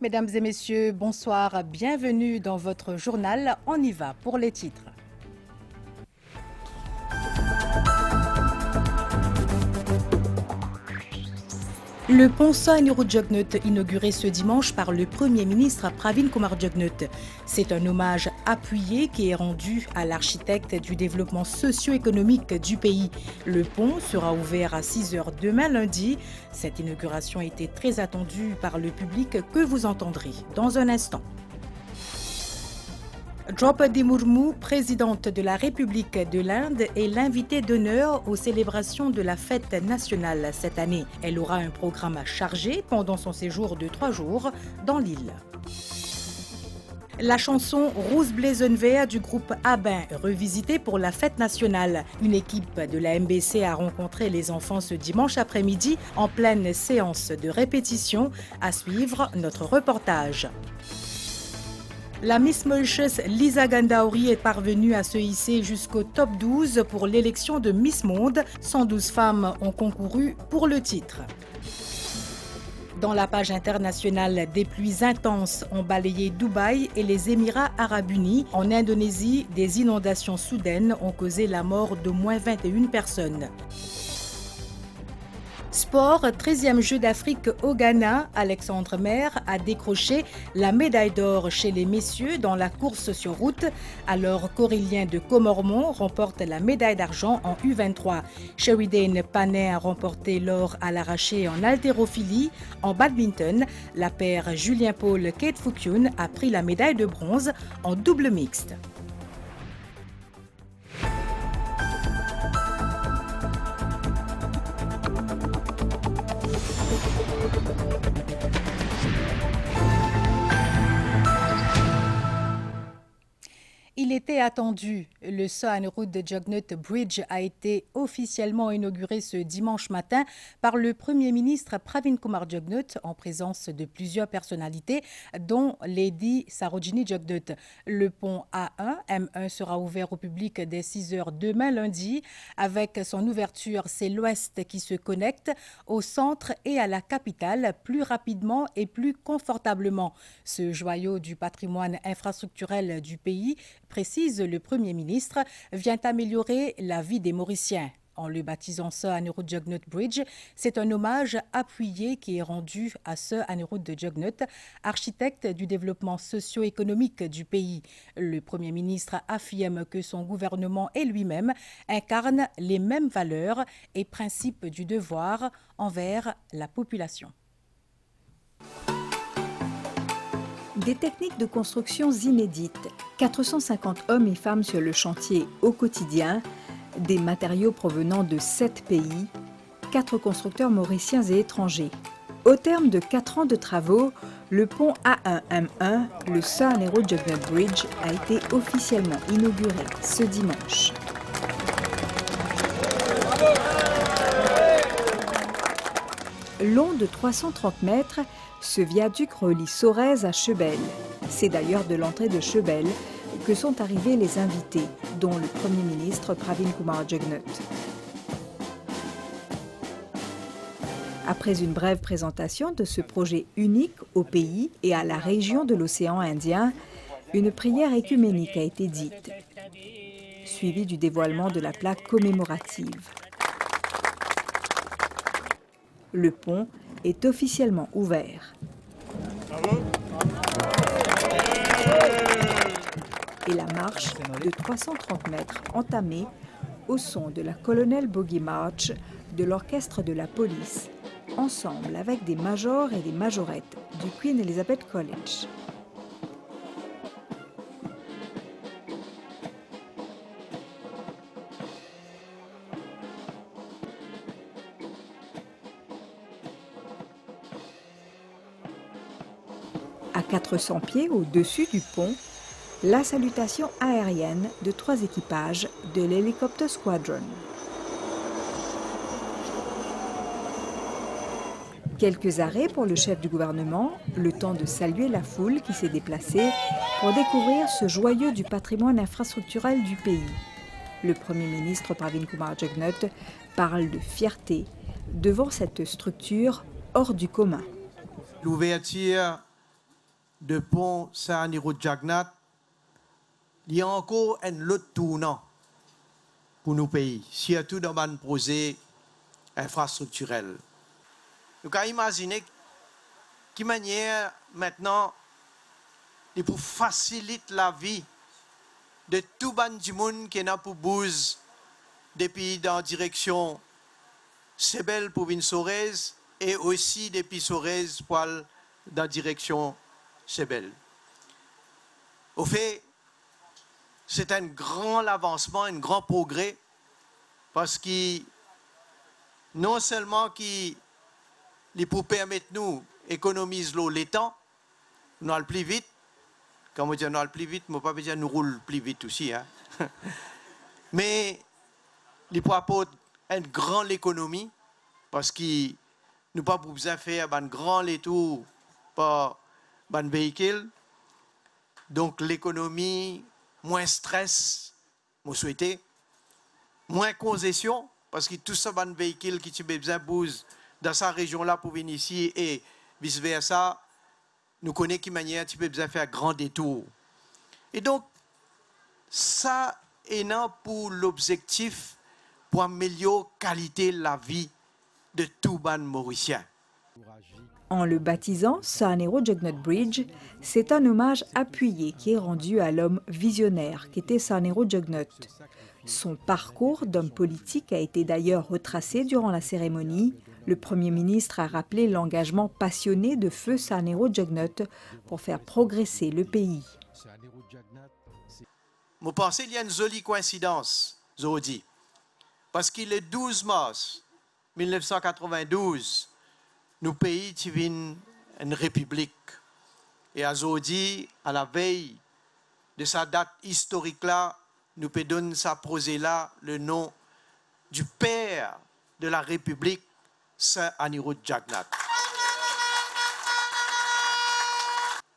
Mesdames et messieurs, bonsoir, bienvenue dans votre journal. On y va pour les titres. Le pont Sohaïniro Diognut, inauguré ce dimanche par le Premier ministre Pravin Kumar Diognut. C'est un hommage appuyé qui est rendu à l'architecte du développement socio-économique du pays. Le pont sera ouvert à 6 h demain lundi. Cette inauguration a été très attendue par le public que vous entendrez dans un instant. Draupadi Murmu, présidente de la République de l'Inde, est l'invitée d'honneur aux célébrations de la fête nationale cette année. Elle aura un programme chargé pendant son séjour de 3 jours dans l'île. La chanson Rose Blazenvea du groupe Abin, revisitée pour la fête nationale. Une équipe de la MBC a rencontré les enfants ce dimanche après-midi en pleine séance de répétition. À suivre notre reportage. La Miss Mauritius Lisa Gandauri est parvenue à se hisser jusqu'au top 12 pour l'élection de Miss Monde. 112 femmes ont concouru pour le titre. Dans la page internationale, des pluies intenses ont balayé Dubaï et les Émirats arabes unis. En Indonésie, des inondations soudaines ont causé la mort d'au moins 21 personnes. Sport, 13e Jeux d'Afrique au Ghana, Alexandre Maire a décroché la médaille d'or chez les messieurs dans la course sur route, alors qu'Aurélien de Comormont remporte la médaille d'argent en U23. Sheridan Panet a remporté l'or à l'arraché en haltérophilie. En badminton, la paire Julien Paul-Kate Foukyun a pris la médaille de bronze en double mixte. Il était attendu. Le Sohaïniro Diognut Bridge a été officiellement inauguré ce dimanche matin par le Premier ministre Pravin Kumar Diognut en présence de plusieurs personnalités, dont Lady Sarojini Diognut. Le pont A1, M1 sera ouvert au public dès 6 h demain lundi. Avec son ouverture, c'est l'Ouest qui se connecte au centre et à la capitale plus rapidement et plus confortablement. Ce joyau du patrimoine infrastructurel du pays, précise le Premier ministre, vient améliorer la vie des Mauriciens. En le baptisant Sohaïniro Diognut Bridge, c'est un hommage appuyé qui est rendu à Sohaïniro Diognut, architecte du développement socio-économique du pays. Le Premier ministre affirme que son gouvernement et lui-même incarnent les mêmes valeurs et principes du devoir envers la population. Des techniques de construction inédites, 450 hommes et femmes sur le chantier au quotidien, des matériaux provenant de 7 pays, 4 constructeurs mauriciens et étrangers. Au terme de 4 ans de travaux, le pont A1M1, le Sohaïniro Diognut Bridge, a été officiellement inauguré ce dimanche. Long de 330 mètres, ce viaduc relie Sorèze à Chebel. C'est d'ailleurs de l'entrée de Chebel que sont arrivés les invités, dont le Premier ministre Pravin Kumar Diognut. Après une brève présentation de ce projet unique au pays et à la région de l'océan Indien, une prière écuménique a été dite, suivie du dévoilement de la plaque commémorative. Le pont est officiellement ouvert. Et la marche de 330 mètres entamée au son de la Colonel Boogie March de l'orchestre de la police, ensemble avec des majors et des majorettes du Queen Elizabeth College. À 400 pieds au-dessus du pont, la salutation aérienne de 3 équipages de l'Helicopter Squadron. Quelques arrêts pour le chef du gouvernement, le temps de saluer la foule qui s'est déplacée pour découvrir ce joyau du patrimoine infrastructurel du pays. Le Premier ministre Pravin Kumar Diognut parle de fierté devant cette structure hors du commun. L'ouverture de pont Saint-Anirudh-Jagannath, il y a encore un autre tournant pour nos pays, surtout dans le projet infrastructurel. Nous pouvons imaginer quelle manière maintenant pour faciliter la vie de tout le monde qui est pour bouger des pays dans la direction Sebel pour venir Sorez et aussi des pays Sorez pour aller dans la direction Sebel. Au fait, c'est un grand avancement, un grand progrès parce que non seulement qui pour permettre nous économiser l'eau, les temps, nous allons plus vite. Quand on dit nous allons plus vite, je ne pas dire nous roulons plus vite aussi. Hein? Mais il peut apporter une grande économie parce que nous pas besoin de faire un grand tour par un véhicule. Donc l'économie, moins stress, je souhaite, moins congestion parce que tout ça, un véhicule qui tu besoin de bouger dans cette région-là pour venir ici et vice-versa, nous connaissons quelle manière tu peux besoin faire un grand détour. Et donc, ça est là pour l'objectif pour améliorer la qualité de la vie de tout ban mauricien. En le baptisant Saanero-Jagannath Bridge, c'est un hommage appuyé qui est rendu à l'homme visionnaire qu'était Saanero-Jagannath. Son parcours d'homme politique a été d'ailleurs retracé durant la cérémonie. Le Premier ministre a rappelé l'engagement passionné de feu Saanero-Jagannath pour faire progresser le pays. Je pense qu'il y a une jolie coïncidence, Zodi, parce que le 12 mars 1992, nous pays une république. Et à Zodi, à la veille de sa date historique-là, nous pouvons donner sa projet-là le nom du père de la République, Saint-Anirudh-Jagannath.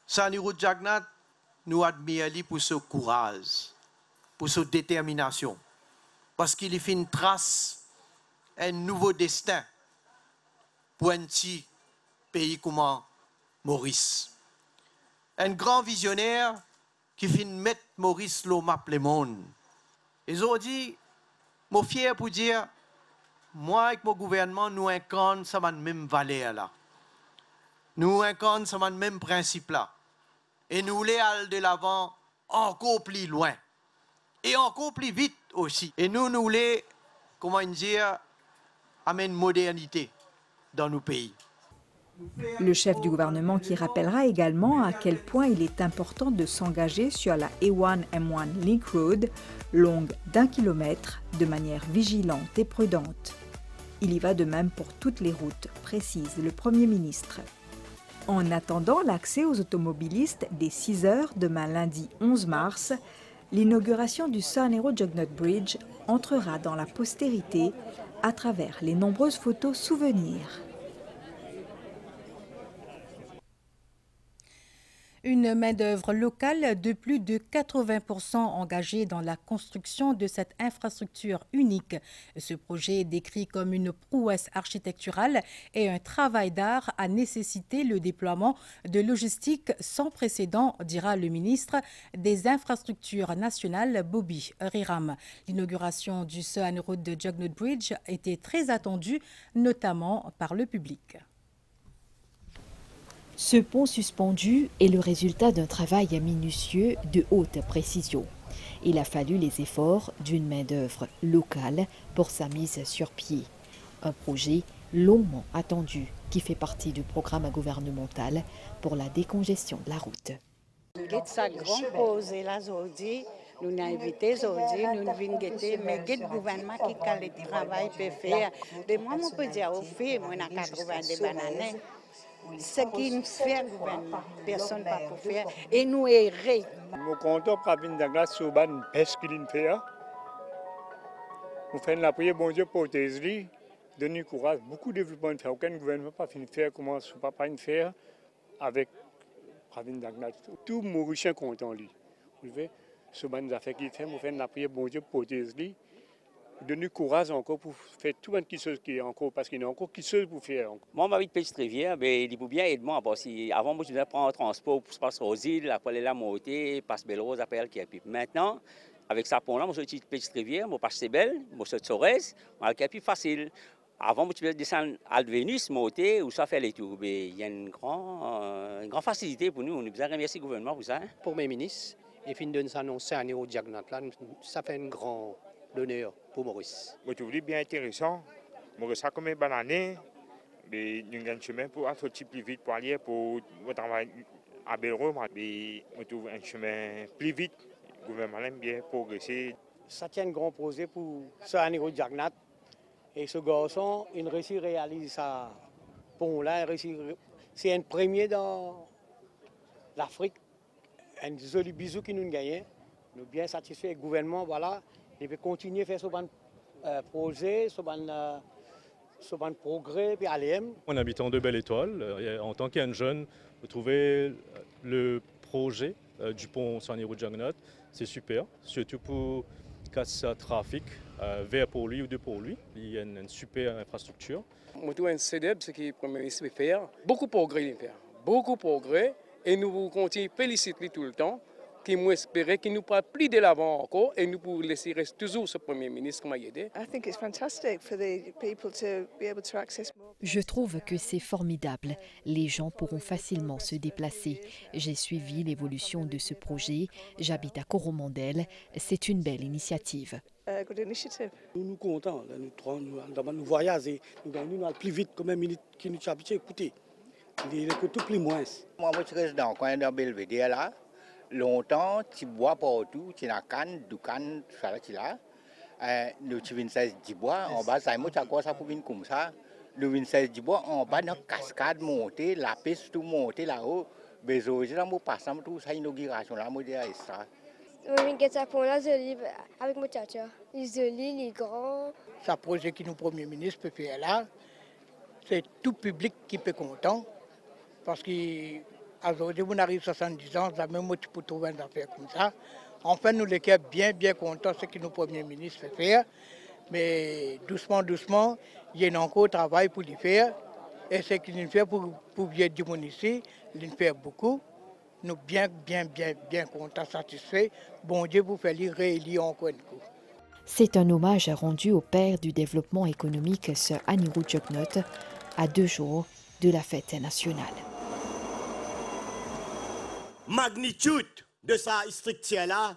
Saint-Anirudh-Jagannath nous admire pour ce courage, pour sa détermination, parce qu'il fait une trace, un nouveau destin pour un petit pays comme Maurice. Un grand visionnaire qui fait mettre Maurice le map le monde. Ils ont dit, je suis fier pour dire, moi et mon gouvernement, nous incarnons cette même valeur là. Nous incarnons ce même principe là. Et nous voulons aller de l'avant encore plus loin. Et encore plus vite aussi. Et nous voulons, comment dire, amener une modernité dans nos pays. Le chef du gouvernement qui rappellera également à quel point il est important de s'engager sur la A1M1 Link Road, longue d'1 kilomètre, de manière vigilante et prudente. Il y va de même pour toutes les routes, précise le Premier ministre. En attendant l'accès aux automobilistes dès 6 heures demain lundi 11 mars, l'inauguration du Saanero-Jagannath Bridge entrera dans la postérité à travers les nombreuses photos souvenirs. Une main-d'œuvre locale de plus de 80% engagée dans la construction de cette infrastructure unique. Ce projet, décrit comme une prouesse architecturale et un travail d'art, a nécessité le déploiement de logistique sans précédent, dira le ministre des Infrastructures nationales, Bobby Riram. L'inauguration du Saanero-Jagannath Bridge était très attendue, notamment par le public. Ce pont suspendu est le résultat d'un travail minutieux de haute précision. Il a fallu les efforts d'une main-d'œuvre locale pour sa mise sur pied. Un projet longuement attendu qui fait partie du programme gouvernemental pour la décongestion de la route. Nous avons invité aujourd'hui, nous venons guetter, mais le gouvernement qui a le travail peut faire. De moi, on peut dire au fait, moi, on a 80 bananes. Ce qui nous fait le gouvernement, personne ne peut faire. Et nous errer. Nous comptons pour venir dans la soubane pêche qu'il fait. Nous faisons la prière, bon Dieu, pour tes donner courage. Beaucoup de développement, aucun gouvernement n'a pas fini de faire, comment on ne peut pas faire avec Pravin Jagannath. Tout Mauricien content lui. Vous voyez, ce ban nous a fait qu'il fait, nous faisons la prière, bon Dieu, pour tes donner courage encore pour faire tout le monde qui est encore, parce qu'il y a encore qui seul pour faire. Moi, ma vie de Petite Rivière, il faut bien aider moi. Avant, moi, je devais prendre un transport pour se passer aux îles, après la montée, passe Belle Rose, après qui est puis maintenant, avec ça pont là, moi, je suis Petite Rivière, moi, passe Belle, moi, je suis Sorez, moi, qui est plus facile. Avant, moi, tu devais descendre à Venus, monter, ou ça fait les tours. Il y a une grande facilité pour nous. On a besoin de remercier le gouvernement pour ça. Pour mes ministres, et fin de s'annoncer à niveau Jagnat, ça fait un grand honneur pour Maurice. Je trouve bien intéressant. Maurice a comme une bonne année. Mais nous avons un chemin pour sortir plus vite pour aller pour travailler à Belle-Rose. Mais je trouve un chemin plus vite. Le gouvernement aime bien progresser. Ça tient un grand projet pour ce à niveau Jagnat. Et ce garçon, il réussit à réaliser ça. Bon, là, c'est un premier dans l'Afrique. Un joli bisou qui nous gagne. Nous sommes bien satisfaits. Le gouvernement, voilà, il peut continuer à faire ce projet, ce progrès, puis aller. En habitant de Belle-Étoile, en tant qu'un jeune, vous trouvez le projet du pont Saint-Niro-Jagnat, c'est super, surtout pour casser le trafic vers pour lui ou de pour lui. Il y a une super infrastructure. Moi, je suis un ce que le Premier ministre veut faire. Beaucoup de progrès, beaucoup de progrès. Et nous continuons à féliciter tout le temps. Qui nous espérait qu'il nous parle plus de l'avant encore et nous pour laisser rester toujours ce Premier ministre qui m'a aidé. Je trouve que c'est formidable. Les gens pourront facilement se déplacer. J'ai suivi l'évolution de ce projet. J'habite à Coromandel. C'est une belle initiative. Nous sommes contents. Nous voyageons. Nous allons plus vite comme un minute qui nous habite. Écoutez, il est tout plus moins. Moi, je suis dans le coin de Belvedere là. Longtemps, tu bois partout, tu n'as canne, du canne, ça là. Nous tu viens de bois en bas, ça moi tu as quoi ça pour venir comme ça. Nous viens de bois en bas, une cascade montée, la piste tout montée là-haut. Besoin de nous passer tout ça inauguration là, moi déjà ça. Je viens ça pour là, avec mon tchatcha. Les jolis, les grands. Ce projet que le Premier ministre peut faire là, c'est tout public qui peut content parce que aujourd'hui, on arrive à 70 ans, même moi, tu peux trouver une affaire comme ça. Enfin, nous, les cas bien contents de ce que le Premier ministre fait faire. Mais doucement, il y a encore travail pour le faire. Et ce qu'il fait pour bien du monde ici, il fait beaucoup. Nous bien contents, satisfaits. Bon Dieu, vous faites réélire encore une coup. C'est un hommage rendu au père du développement économique, Sir Anirudh Jagnat, à 2 jours de la fête nationale. Magnitude de sa structure-là,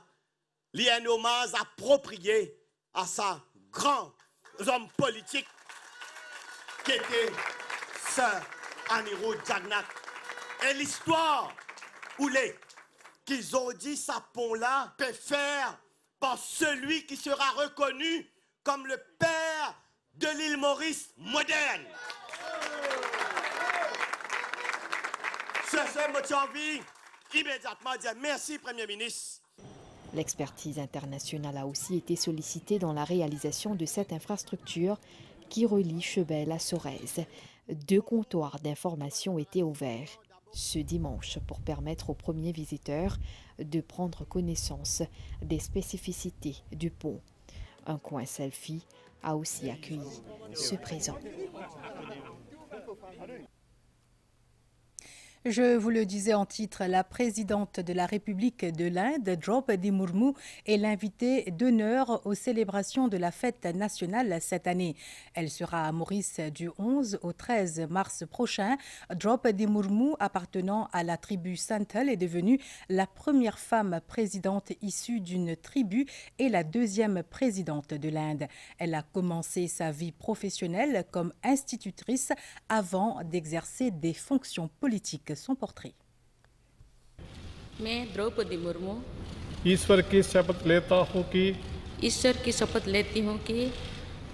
il y a un hommage approprié à sa grand homme politique qui était Sir Anirudh Jagnat. Et l'histoire où qu'ils ont dit ça pont-là peut faire par celui qui sera reconnu comme le père de l'île Maurice moderne. Moi, j'ai envie immédiatement dire merci, Premier ministre. L'expertise internationale a aussi été sollicitée dans la réalisation de cette infrastructure qui relie Chebel à Sorez. 2 comptoirs d'information étaient ouverts ce dimanche pour permettre aux premiers visiteurs de prendre connaissance des spécificités du pont. Un coin selfie a aussi accueilli ce présent. Je vous le disais en titre, la présidente de la République de l'Inde, Draupadi Murmu, est l'invitée d'honneur aux célébrations de la fête nationale cette année. Elle sera à Maurice du 11 au 13 mars prochain. Draupadi Murmu, appartenant à la tribu Santhal, est devenue la première femme présidente issue d'une tribu et la 2e présidente de l'Inde. Elle a commencé sa vie professionnelle comme institutrice avant d'exercer des fonctions politiques. Son portrait. मैं द्रौपदी मुर्मू ईश्वर की शपथ लेता हूँ कि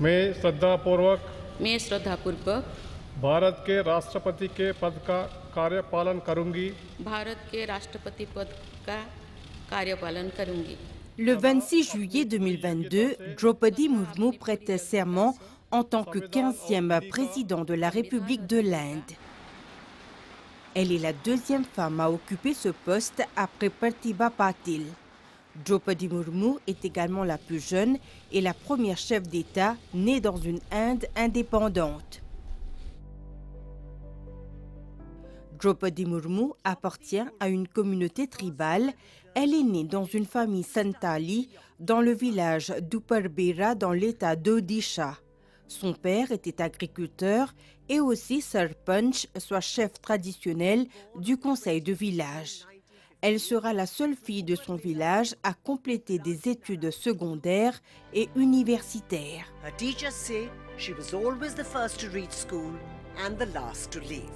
मैं श्रद्धापूर्वक भारत के राष्ट्रपति के पद का कार्यपालन करूँगी Le 26 juillet 2022, Draupadi Murmu prête serment en tant que 15e président de la République de l'Inde. Elle est la 2e femme à occuper ce poste après Pratibha Patil. Draupadi Murmu est également la plus jeune et la première chef d'État née dans une Inde indépendante. Draupadi Murmu appartient à une communauté tribale. Elle est née dans une famille Santali dans le village d'Uparbera dans l'état d'Odisha. Son père était agriculteur et aussi sarpanch, soit chef traditionnel du conseil de village. Elle sera la seule fille de son village à compléter des études secondaires et universitaires.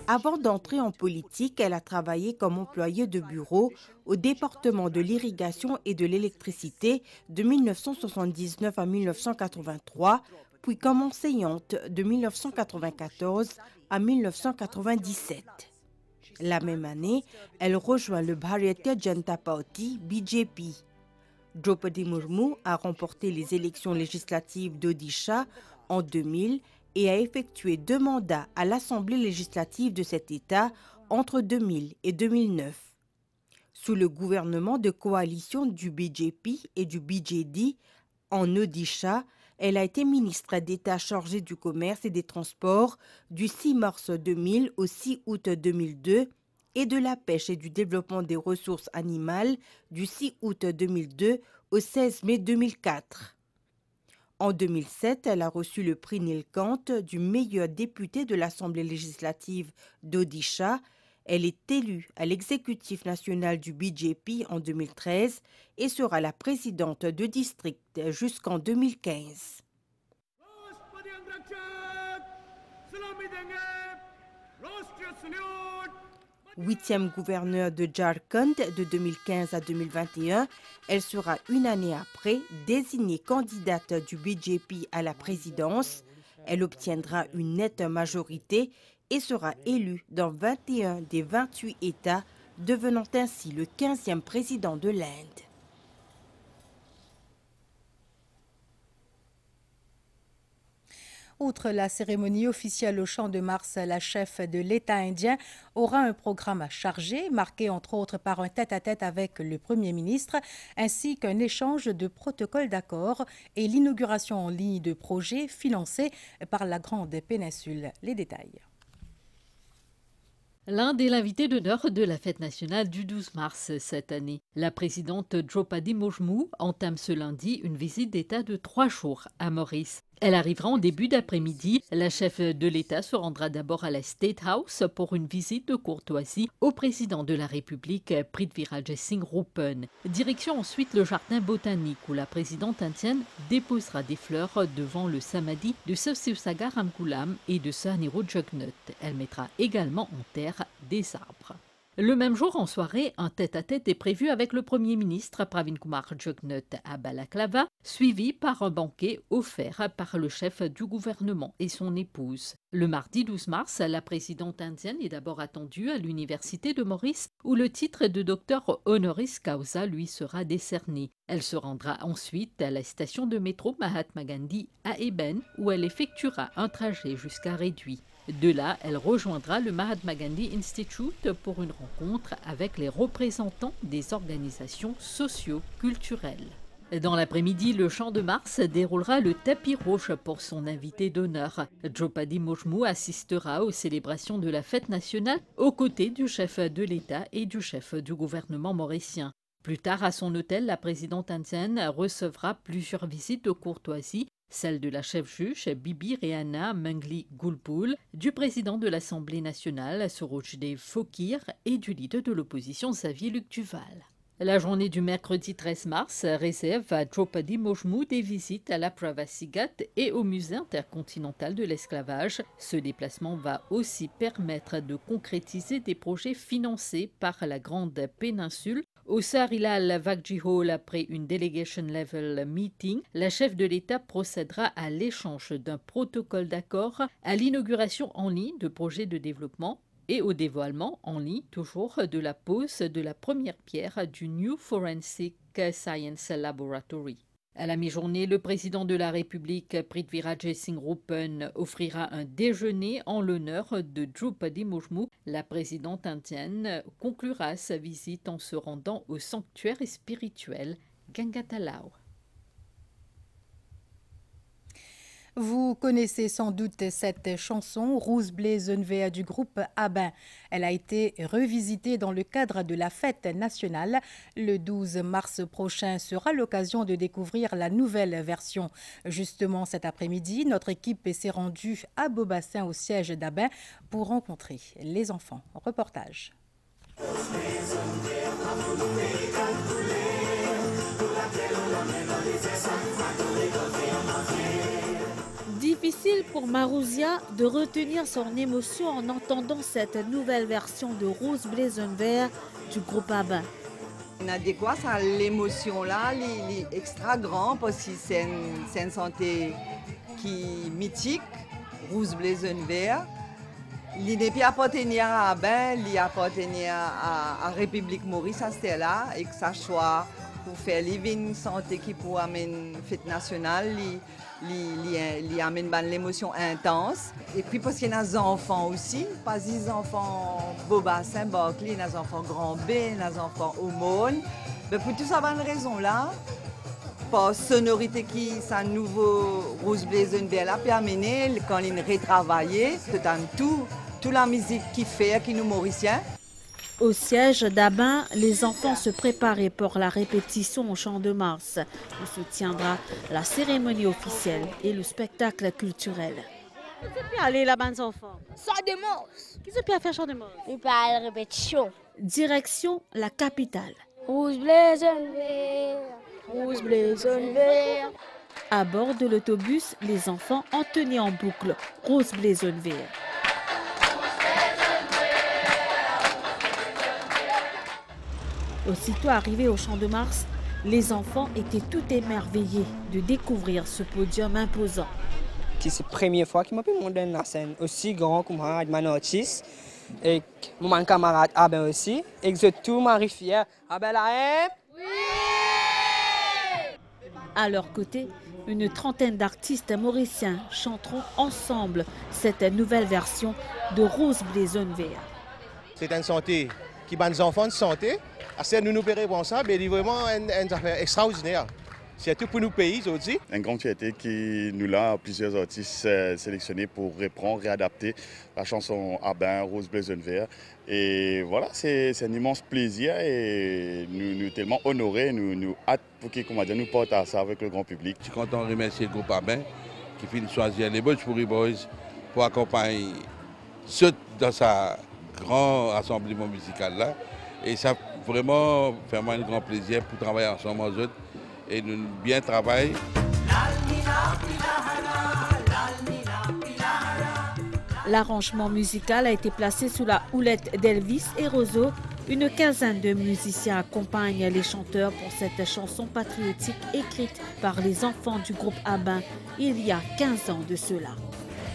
Avant d'entrer en politique, elle a travaillé comme employée de bureau au département de l'irrigation et de l'électricité de 1979 à 1983, puis comme enseignante de 1994 à 1997. La même année, elle rejoint le Bharatiya Janata Party, BJP. Draupadi Murmu a remporté les élections législatives d'Odisha en 2000 et a effectué 2 mandats à l'Assemblée législative de cet État entre 2000 et 2009. Sous le gouvernement de coalition du BJP et du BJD en Odisha, elle a été ministre d'État chargée du commerce et des transports du 6 mars 2000 au 6 août 2002 et de la pêche et du développement des ressources animales du 6 août 2002 au 16 mai 2004. En 2007, elle a reçu le prix Nilkant du meilleur député de l'Assemblée législative d'Odisha. Elle est élue à l'exécutif national du BJP en 2013 et sera la présidente de district jusqu'en 2015. Huitième gouverneure de Jharkhand de 2015 à 2021, elle sera une année après désignée candidate du BJP à la présidence. Elle obtiendra une nette majorité et sera élue dans 21 des 28 États, devenant ainsi le 15e président de l'Inde. Outre la cérémonie officielle au Champ de Mars, la chef de l'État indien aura un programme chargé, marqué entre autres par un tête-à-tête avec le Premier ministre, ainsi qu'un échange de protocoles d'accord et l'inauguration en ligne de projets financés par la Grande Péninsule. Les détails. L'Inde est l'invité d'honneur de la fête nationale du 12 mars cette année. La présidente Draupadi Murmu entame ce lundi une visite d'État de 3 jours à Maurice. Elle arrivera en début d'après-midi. La chef de l'État se rendra d'abord à la State House pour une visite de courtoisie au président de la République, Prithviraj Singh Rupan. Direction ensuite le jardin botanique où la présidente indienne déposera des fleurs devant le samadhi de Sir Sivsagar Ramgoolam et de Sir Anirudh Jugnauth. Elle mettra également en terre des arbres. Le même jour, en soirée, un tête-à-tête est prévu avec le Premier ministre Pravin Kumar Jugnauth à Balaklava, suivi par un banquet offert par le chef du gouvernement et son épouse. Le mardi 12 mars, la présidente indienne est d'abord attendue à l'université de Maurice, où le titre de docteur honoris causa lui sera décerné. Elle se rendra ensuite à la station de métro Mahatma Gandhi à Eben, où elle effectuera un trajet jusqu'à Réduit. De là, elle rejoindra le Mahatma Gandhi Institute pour une rencontre avec les représentants des organisations socio-culturelles. Dans l'après-midi, le Champ de Mars déroulera le tapis rouge pour son invité d'honneur. Draupadi Murmu assistera aux célébrations de la fête nationale aux côtés du chef de l'État et du chef du gouvernement mauricien. Plus tard, à son hôtel, la présidente indienne recevra plusieurs visites de courtoisie, celle de la chef-juge Bibi Rehana Mengli Gulpul, du président de l'Assemblée nationale Surojdev Fokir et du leader de l'opposition Xavier Luc Duval. La journée du mercredi 13 mars réserve à Draupadi Murmu des visites à la Pravasi Ghat et au musée intercontinental de l'esclavage. Ce déplacement va aussi permettre de concrétiser des projets financés par la Grande Péninsule. Au Sarilal Vakji Hall, après une delegation level meeting, la chef de l'État procédera à l'échange d'un protocole d'accord, à l'inauguration en ligne de projets de développement et au dévoilement en ligne toujours de la pose de la première pierre du New Forensic Science Laboratory. À la mi-journée, le président de la République, Prithviraj Singh Rupan, offrira un déjeuner en l'honneur de Draupadi Murmu. La présidente indienne conclura sa visite en se rendant au sanctuaire spirituel Gangatalao. Vous connaissez sans doute cette chanson, Rose Blazonvea du groupe Abin. Elle a été revisitée dans le cadre de la fête nationale. Le 12 mars prochain sera l'occasion de découvrir la nouvelle version. Justement, cet après-midi, notre équipe s'est rendue à Beaubassin au siège d'Abin pour rencontrer les enfants. Reportage. Difficile pour Marouzia de retenir son émotion en entendant cette nouvelle version de Rose Blazonvea du groupe Abin. Quoi, ça l'émotion là, est extra grand parce que c'est une santé qui est mythique, Rose Blazonvea. Il n'est pas appartenir à Abin, il appartenir à République Maurice, à Stella, et que ça soit pour faire une santé qui pour amener une fête nationale, il amène l'émotion intense. Et puis parce qu'il y a des enfants aussi, pas des enfants Beaubassin, Barclay, des enfants Grand B, des enfants Aumône. Mais pour tout ça, bonne raison là, par sonorité qui sa nouveau Rose Blazonvea là peut amener quand il retravaille, toute la musique qui fait qui nous Mauriciens. Au siège d'Abin, les enfants se préparaient pour la répétition au Champ de Mars, où se tiendra la cérémonie officielle et le spectacle culturel. Qui peut aller là-bas, les enfants? Champ de Mars. Qui peut faire Champ de Mars? Il peut aller à la répétition. Direction la capitale. Rose Blazonvea, Rose Blazonvea. À bord de l'autobus, les enfants entonnaient en boucle Rose Blazonvea. Aussitôt arrivés au Champ de Mars, les enfants étaient tout émerveillés de découvrir ce podium imposant. C'est la première fois que je me montre la scène aussi grand que moi, avec mon artiste, et mon camarade Abin aussi, et que tout m'arrive fier. Abin là, oui! À leur côté, une trentaine d'artistes mauriciens chanteront ensemble cette nouvelle version de Rose Blazonvea. C'est une santé qui bat les enfants de santé. Assez nous payons ça, mais c'est vraiment une affaire extraordinaire. C'est tout pour nos pays aussi. Un grand fierté qui nous a plusieurs artistes sélectionnés pour reprendre, réadapter la chanson Abin, Rose Blazonvea. Et voilà, c'est un immense plaisir et nous sommes tellement honorés, nous hâte pour qu'ils nous portent ça avec le grand public. Je suis content de remercier le groupe Abin qui finit de choisir les Bojpuri Boys pour accompagner ceux dans sa grand rassemblement musical là. Et ça vraiment fait moi un grand plaisir pour travailler ensemble aux autres et nous bien travailler. L'arrangement musical a été placé sous la houlette d'Elvis et Roseau. Une quinzaine de musiciens accompagnent les chanteurs pour cette chanson patriotique écrite par les enfants du groupe Abin il y a 15 ans de cela.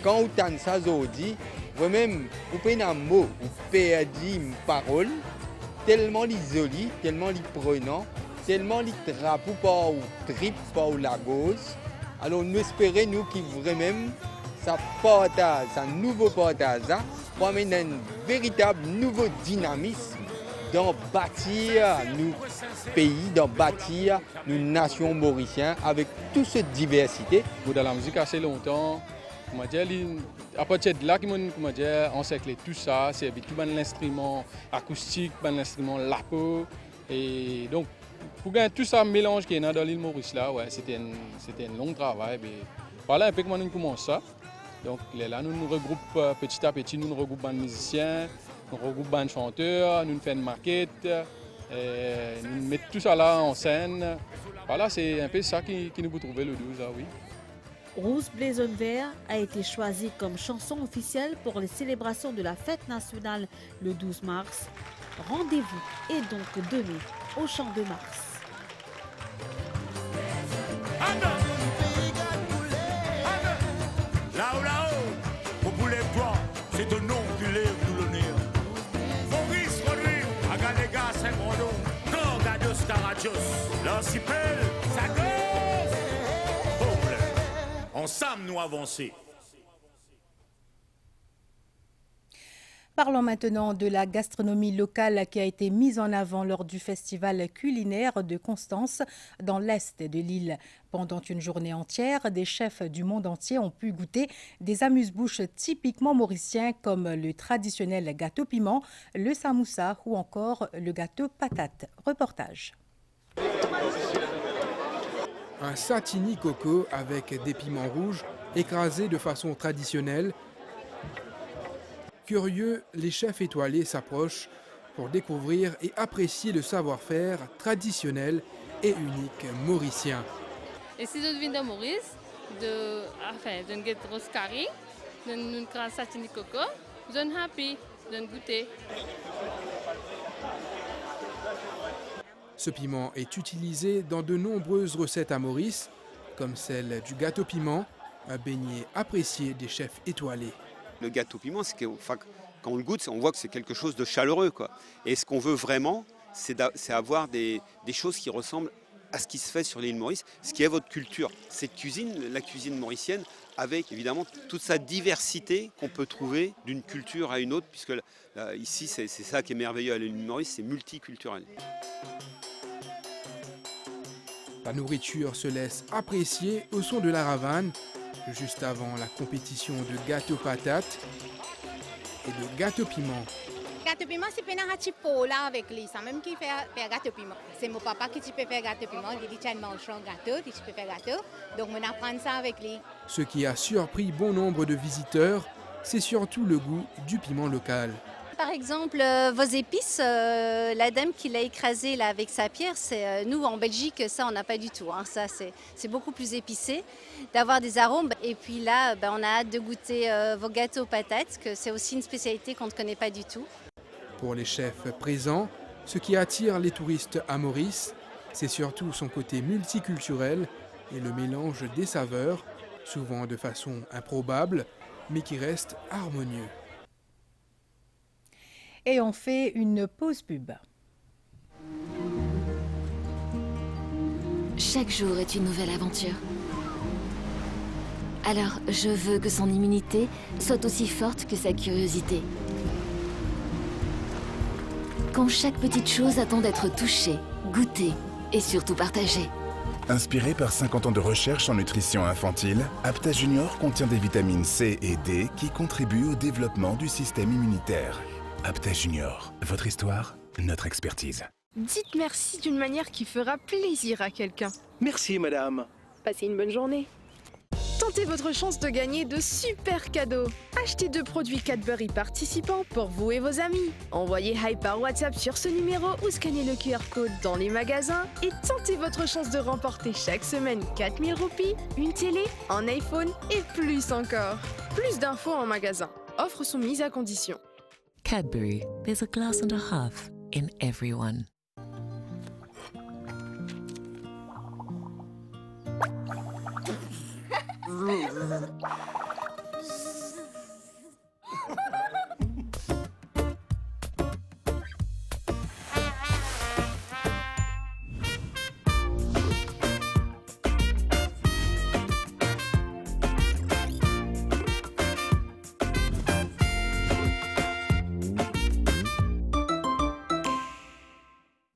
Quand on entend ça aujourd'hui, vous-même, vous pouvez un mot, vous pouvez dire une parole, tellement joli, tellement prenant, tellement drapeau par ou trip par la gauche. Alors nous espérons nous qui vraiment ça partage, un nouveau partage, pour amener un véritable nouveau dynamisme dans bâtir nos pays, dans bâtir nos nations mauriciennes avec toute cette diversité. Dans la musique assez longtemps, à partir de là, on encerclé tout ça, c'est tout l'instrument acoustique, l'instrument lapo. Et donc, pour gagner tout ça mélange qui est dans l'île Maurice, là, ouais, c'était un long travail. Mais voilà un peu comment nous commençons ça. Donc là, nous regroupons petit à petit, nous regroupons des musiciens, nous regroupons des chanteurs, nous faisons une maquette, nous mettons tout ça là en scène. Voilà, c'est un peu ça qui nous peut trouver le 12, oui. Rose Blazonvea a été choisie comme chanson officielle pour les célébrations de la fête nationale le 12 mars. Rendez-vous est donc donné au Champ de Mars. Là-haut, au boulet blanc, c'est un nom qui lève tout l'honneur. Maurice Rodrigue, Agalega, Saint-Brodo, Gorgados, Tarajos, l'Ancipel, Sagos. Ensemble, nous avancer. Parlons maintenant de la gastronomie locale qui a été mise en avant lors du festival culinaire de Constance dans l'est de l'île. Pendant une journée entière, des chefs du monde entier ont pu goûter des amuse-bouches typiquement mauriciens comme le traditionnel gâteau piment, le samoussa ou encore le gâteau patate. Reportage. Un satini coco avec des piments rouges écrasés de façon traditionnelle. Curieux, les chefs étoilés s'approchent pour découvrir et apprécier le savoir-faire traditionnel et unique mauricien. Et si je viens de Maurice, de get rose curry, de satini coco, je suis happy de goûter. Ce piment est utilisé dans de nombreuses recettes à Maurice, comme celle du gâteau piment, un beignet apprécié des chefs étoilés. Le gâteau piment, c'est quand on le goûte, on voit que c'est quelque chose de chaleureux, quoi. Et ce qu'on veut vraiment, c'est avoir des choses qui ressemblent à ce qui se fait sur l'île Maurice, ce qui est votre culture. Cette cuisine, la cuisine mauricienne, avec évidemment toute sa diversité qu'on peut trouver d'une culture à une autre, puisque ici, c'est ça qui est merveilleux à l'île Maurice, c'est multiculturel. La nourriture se laisse apprécier au son de la ravane, juste avant la compétition de gâteau patate et de gâteau piment. Gâteau piment, c'est pas un petit pot là avec lui, c'est même qui fait gâteau piment. C'est mon papa qui peut faire gâteau piment, il dit tiens mange un gâteau, tu peux faire gâteau, donc on apprend ça avec lui. Ce qui a surpris bon nombre de visiteurs, c'est surtout le goût du piment local. Par exemple, vos épices, la dame qui l'a écrasé là, avec sa pierre, nous en Belgique, ça on n'a pas du tout. Hein. Ça c'est beaucoup plus épicé, d'avoir des arômes. Et puis là, on a hâte de goûter vos gâteaux patates, que c'est aussi une spécialité qu'on ne connaît pas du tout. Pour les chefs présents, ce qui attire les touristes à Maurice, c'est surtout son côté multiculturel et le mélange des saveurs, souvent de façon improbable, mais qui reste harmonieux. Et on fait une pause pub. Chaque jour est une nouvelle aventure. Alors, je veux que son immunité soit aussi forte que sa curiosité. Quand chaque petite chose attend d'être touchée, goûtée et surtout partagée. Inspiré par 50 ans de recherche en nutrition infantile, Apta Junior contient des vitamines C et D qui contribuent au développement du système immunitaire. Apta Junior, votre histoire, notre expertise. Dites merci d'une manière qui fera plaisir à quelqu'un. Merci, madame. Passez une bonne journée. Tentez votre chance de gagner de super cadeaux. Achetez 2 produits Cadbury participants pour vous et vos amis. Envoyez Hype par WhatsApp sur ce numéro ou scannez le QR code dans les magasins et tentez votre chance de remporter chaque semaine 4000 roupies, une télé, un iPhone et plus encore. Plus d'infos en magasin. Offres soumises à condition. Cadbury, there's a glass and a half in everyone.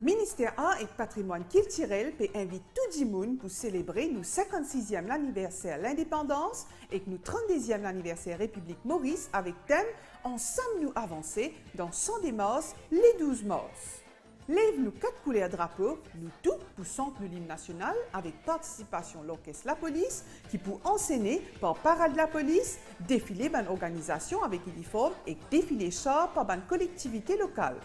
Ministère art et patrimoine culturel peut invite tout le monde pour célébrer nos 56e anniversaire l'indépendance et nos 32e anniversaire République Maurice avec thème Ensemble nous avancer dans 100 mars, les 12 mars. Lève nous 4 couleurs drapeaux, nous tout pour centre de l'hymne national avec participation de l'orchestre La Police qui pour enseigner par parade la police, défilé ban organisation avec uniforme et défilé char par ban collectivité locale.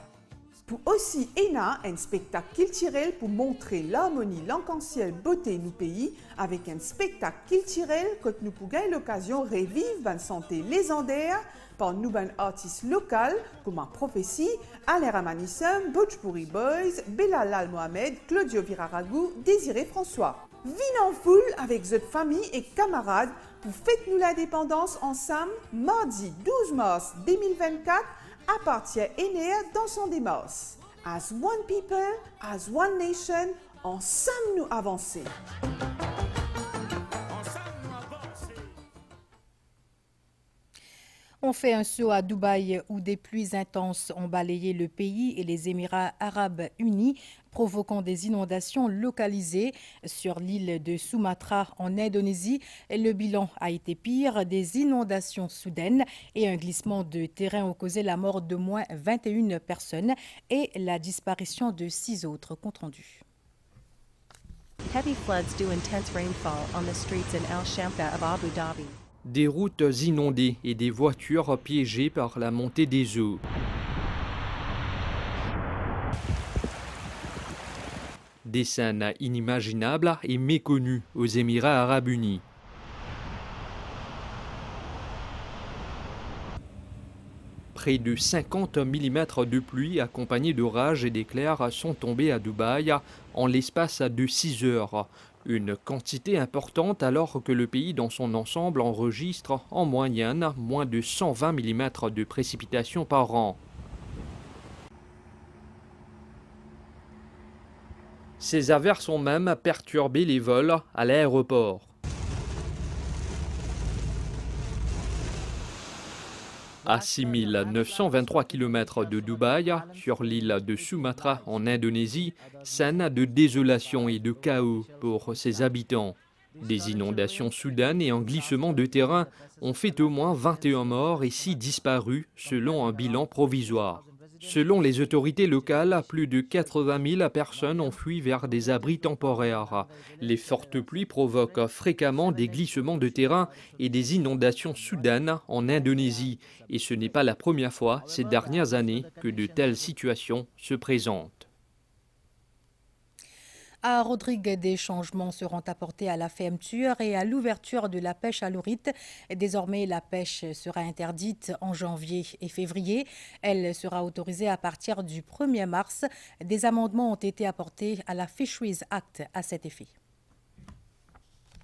Pour aussi ENA, un spectacle culturel pour montrer l'harmonie, l'arc-en-ciel, beauté de nos pays, avec un spectacle culturel que nous pouvons gagner l'occasion de revivre une santé légendaire par nous artistes locaux comme Prophétie, Alain Ramanissem, Bhojpuri Boys, Bella Lal Mohamed, Claudio Viraragou, Désiré François. Venez en foule avec votre famille et camarades pour fêter nous l'indépendance ensemble mardi 12 mars 2024 à partir d'Ener dans son démarche. As one people, as one nation, ensemble nous avancer. On fait un saut à Dubaï où des pluies intenses ont balayé le pays et les Émirats arabes unis, provoquant des inondations localisées sur l'île de Sumatra en Indonésie. Le bilan a été pire, des inondations soudaines et un glissement de terrain ont causé la mort d'au moins 21 personnes et la disparition de 6 autres compte rendu. Heavy floods due intense rainfall on the streets in Al Shamta of Abu Dhabi. Des routes inondées et des voitures piégées par la montée des eaux. Des scènes inimaginables et méconnues aux Émirats arabes unis. Près de 50 mm de pluie accompagnés d'orages et d'éclairs sont tombés à Dubaï en l'espace de 6 heures. Une quantité importante alors que le pays dans son ensemble enregistre en moyenne moins de 120 mm de précipitations par an. Ces averses ont même perturbé les vols à l'aéroport. À 6923 km de Dubaï, sur l'île de Sumatra en Indonésie, scène de désolation et de chaos pour ses habitants. Des inondations soudaines et un glissement de terrain ont fait au moins 21 morts et 6 disparus selon un bilan provisoire. Selon les autorités locales, plus de 80 000 personnes ont fui vers des abris temporaires. Les fortes pluies provoquent fréquemment des glissements de terrain et des inondations soudaines en Indonésie. Et ce n'est pas la première fois ces dernières années que de telles situations se présentent. À Rodrigue, des changements seront apportés à la fermeture et à l'ouverture de la pêche à l'ourite. Désormais, la pêche sera interdite en janvier et février. Elle sera autorisée à partir du 1er mars. Des amendements ont été apportés à la Fisheries Act à cet effet.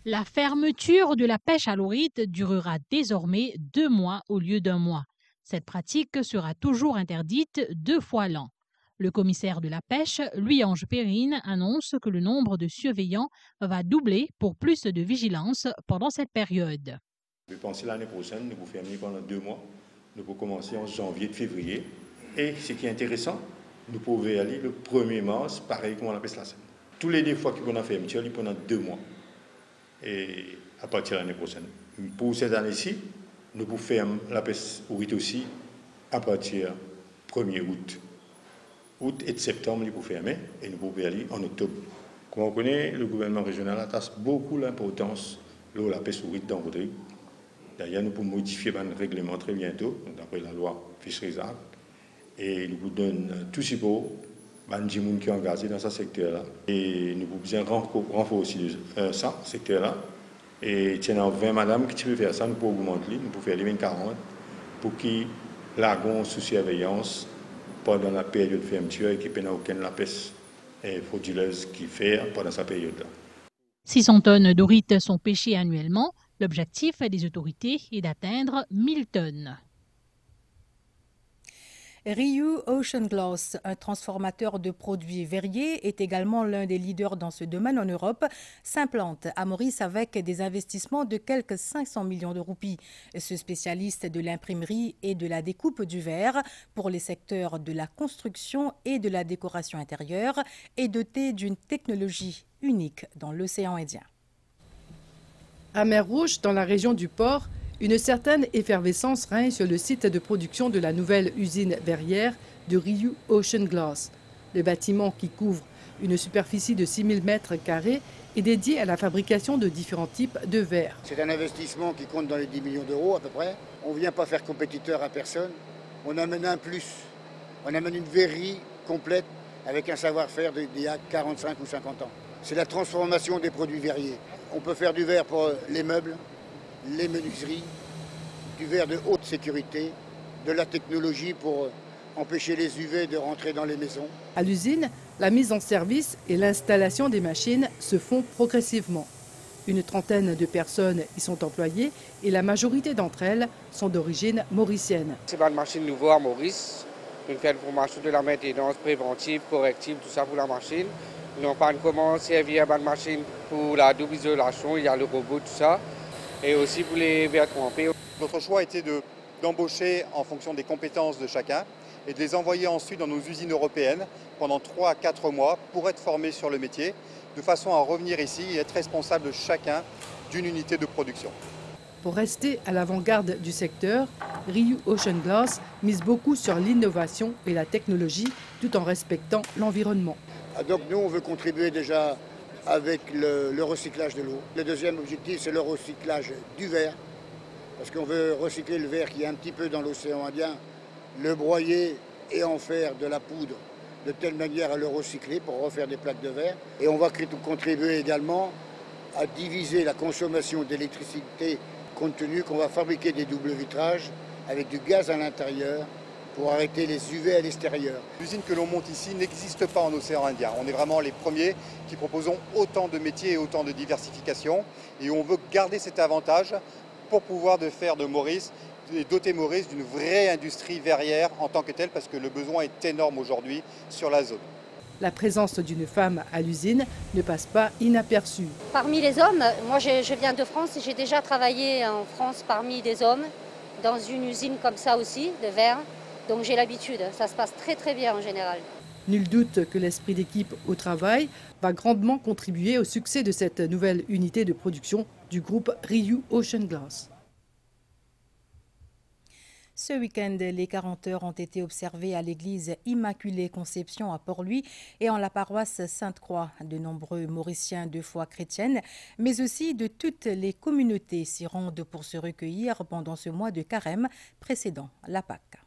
La fermeture de la pêche à l'ourite durera désormais 2 mois au lieu d'1 mois. Cette pratique sera toujours interdite 2 fois l'an. Le commissaire de la pêche, Louis-Ange Perrine, annonce que le nombre de surveillants va doubler pour plus de vigilance pendant cette période. Je pense que l'année prochaine, nous pouvons fermer pendant 2 mois. Nous pouvons commencer en janvier, février. Et ce qui est intéressant, nous pouvons aller le 1er mars, pareil comme on appelle la semaine. Tous les 2 fois qu'on a fermeture, pendant 2 mois. Et à partir de l'année prochaine. Pour cette année-ci, nous pouvons faire la pêche ourite aussi à partir du 1er août. Août et septembre, nous pouvons fermer et nous pouvons aller en octobre. Comme on connaît, le gouvernement régional attache beaucoup l'importance de la pêche ourite dans Rodrigue. D'ailleurs, nous pouvons modifier le règlement très bientôt, d'après la loi Fisheries Act, et nous vous donnons tout support, les gens qui sont engagés dans ce secteur-là. Et nous pouvons bien renforcer ce secteur-là. Et il y a 20 madames qui peuvent faire ça, nous pouvons augmenter, nous pouvons faire les 40 pour qu'ils laguent sous surveillance pendant la période de fermeture et qu'il n'y ait aucune la pêche frauduleuse qui fait pendant cette période-là. 600 tonnes d'ourite sont pêchées annuellement. L'objectif des autorités est d'atteindre 1000 tonnes. Riu Ocean Glass, un transformateur de produits verriers, est également l'un des leaders dans ce domaine en Europe, s'implante à Maurice avec des investissements de quelques 500 millions de roupies. Ce spécialiste de l'imprimerie et de la découpe du verre pour les secteurs de la construction et de la décoration intérieure est doté d'une technologie unique dans l'océan Indien. À Mer Rouge, dans la région du port, une certaine effervescence règne sur le site de production de la nouvelle usine verrière de Riu Ocean Glass. Le bâtiment, qui couvre une superficie de 6000 m², est dédié à la fabrication de différents types de verre. C'est un investissement qui compte dans les 10 millions d'euros à peu près. On ne vient pas faire compétiteur à personne. On amène un plus. On amène une verrerie complète avec un savoir-faire d'il y a 45 ou 50 ans. C'est la transformation des produits verriers. On peut faire du verre pour les meubles, les menuiseries, du verre de haute sécurité, de la technologie pour empêcher les UV de rentrer dans les maisons. À l'usine, la mise en service et l'installation des machines se font progressivement. Une trentaine de personnes y sont employées et la majorité d'entre elles sont d'origine mauricienne. C'est une machine nouvelle à Maurice. Nous faisons une formation de la maintenance préventive, corrective, tout ça pour la machine. Nous n'avons pas comment servir une machine pour la double isolation, il y a le robot, tout ça. Et aussi pour les verres trempés. Notre choix a été de d'embaucher en fonction des compétences de chacun et de les envoyer ensuite dans nos usines européennes pendant 3 à 4 mois pour être formés sur le métier, de façon à revenir ici et être responsable chacun d'une unité de production. Pour rester à l'avant-garde du secteur, Riu Ocean Glass mise beaucoup sur l'innovation et la technologie tout en respectant l'environnement. Donc nous, on veut contribuer déjà avec le recyclage de l'eau. Le deuxième objectif, c'est le recyclage du verre, parce qu'on veut recycler le verre qui est un petit peu dans l'océan Indien, le broyer et en faire de la poudre, de telle manière à le recycler pour refaire des plaques de verre. Et on va contribuer également à diviser la consommation d'électricité compte tenu qu'on va fabriquer des doubles vitrages avec du gaz à l'intérieur pour arrêter les UV à l'extérieur. L'usine que l'on monte ici n'existe pas en océan Indien. On est vraiment les premiers qui proposons autant de métiers et autant de diversification. Et on veut garder cet avantage pour pouvoir faire de Maurice et doter Maurice d'une vraie industrie verrière en tant que telle, parce que le besoin est énorme aujourd'hui sur la zone. La présence d'une femme à l'usine ne passe pas inaperçue. Parmi les hommes, moi je viens de France et j'ai déjà travaillé en France parmi des hommes, dans une usine comme ça aussi, de verre. Donc j'ai l'habitude, ça se passe très très bien en général. Nul doute que l'esprit d'équipe au travail va grandement contribuer au succès de cette nouvelle unité de production du groupe Riu Ocean Glass. Ce week-end, les 40 heures ont été observées à l'église Immaculée Conception à Port-Louis et en la paroisse Sainte-Croix. De nombreux Mauriciens de foi chrétienne, mais aussi de toutes les communautés s'y rendent pour se recueillir pendant ce mois de carême précédant la Pâque.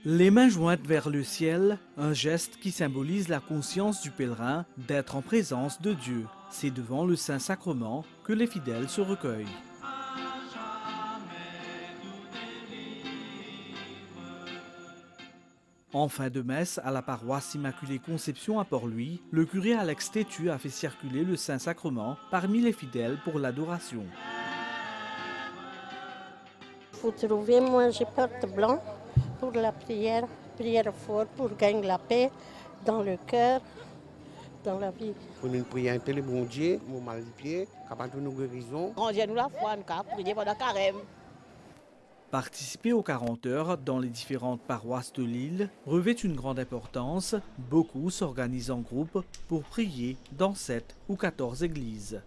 Les mains jointes vers le ciel, un geste qui symbolise la conscience du pèlerin d'être en présence de Dieu. C'est devant le Saint-Sacrement que les fidèles se recueillent. En fin de messe, à la paroisse Immaculée Conception à Port-Louis, le curé Alex Tétu a fait circuler le Saint-Sacrement parmi les fidèles pour l'adoration. Vous trouvez, moi j'ai porte blanc pour la prière, prière forte pour gagner la paix dans le cœur, dans la vie. Pour nous prier un tel bon Dieu, mon mal de pied, capable de nous guérison. On dit nous la foi, nous avons prié pendant carême. Participer aux 40 heures dans les différentes paroisses de l'île revêt une grande importance. Beaucoup s'organisent en groupe pour prier dans 7 ou 14 églises.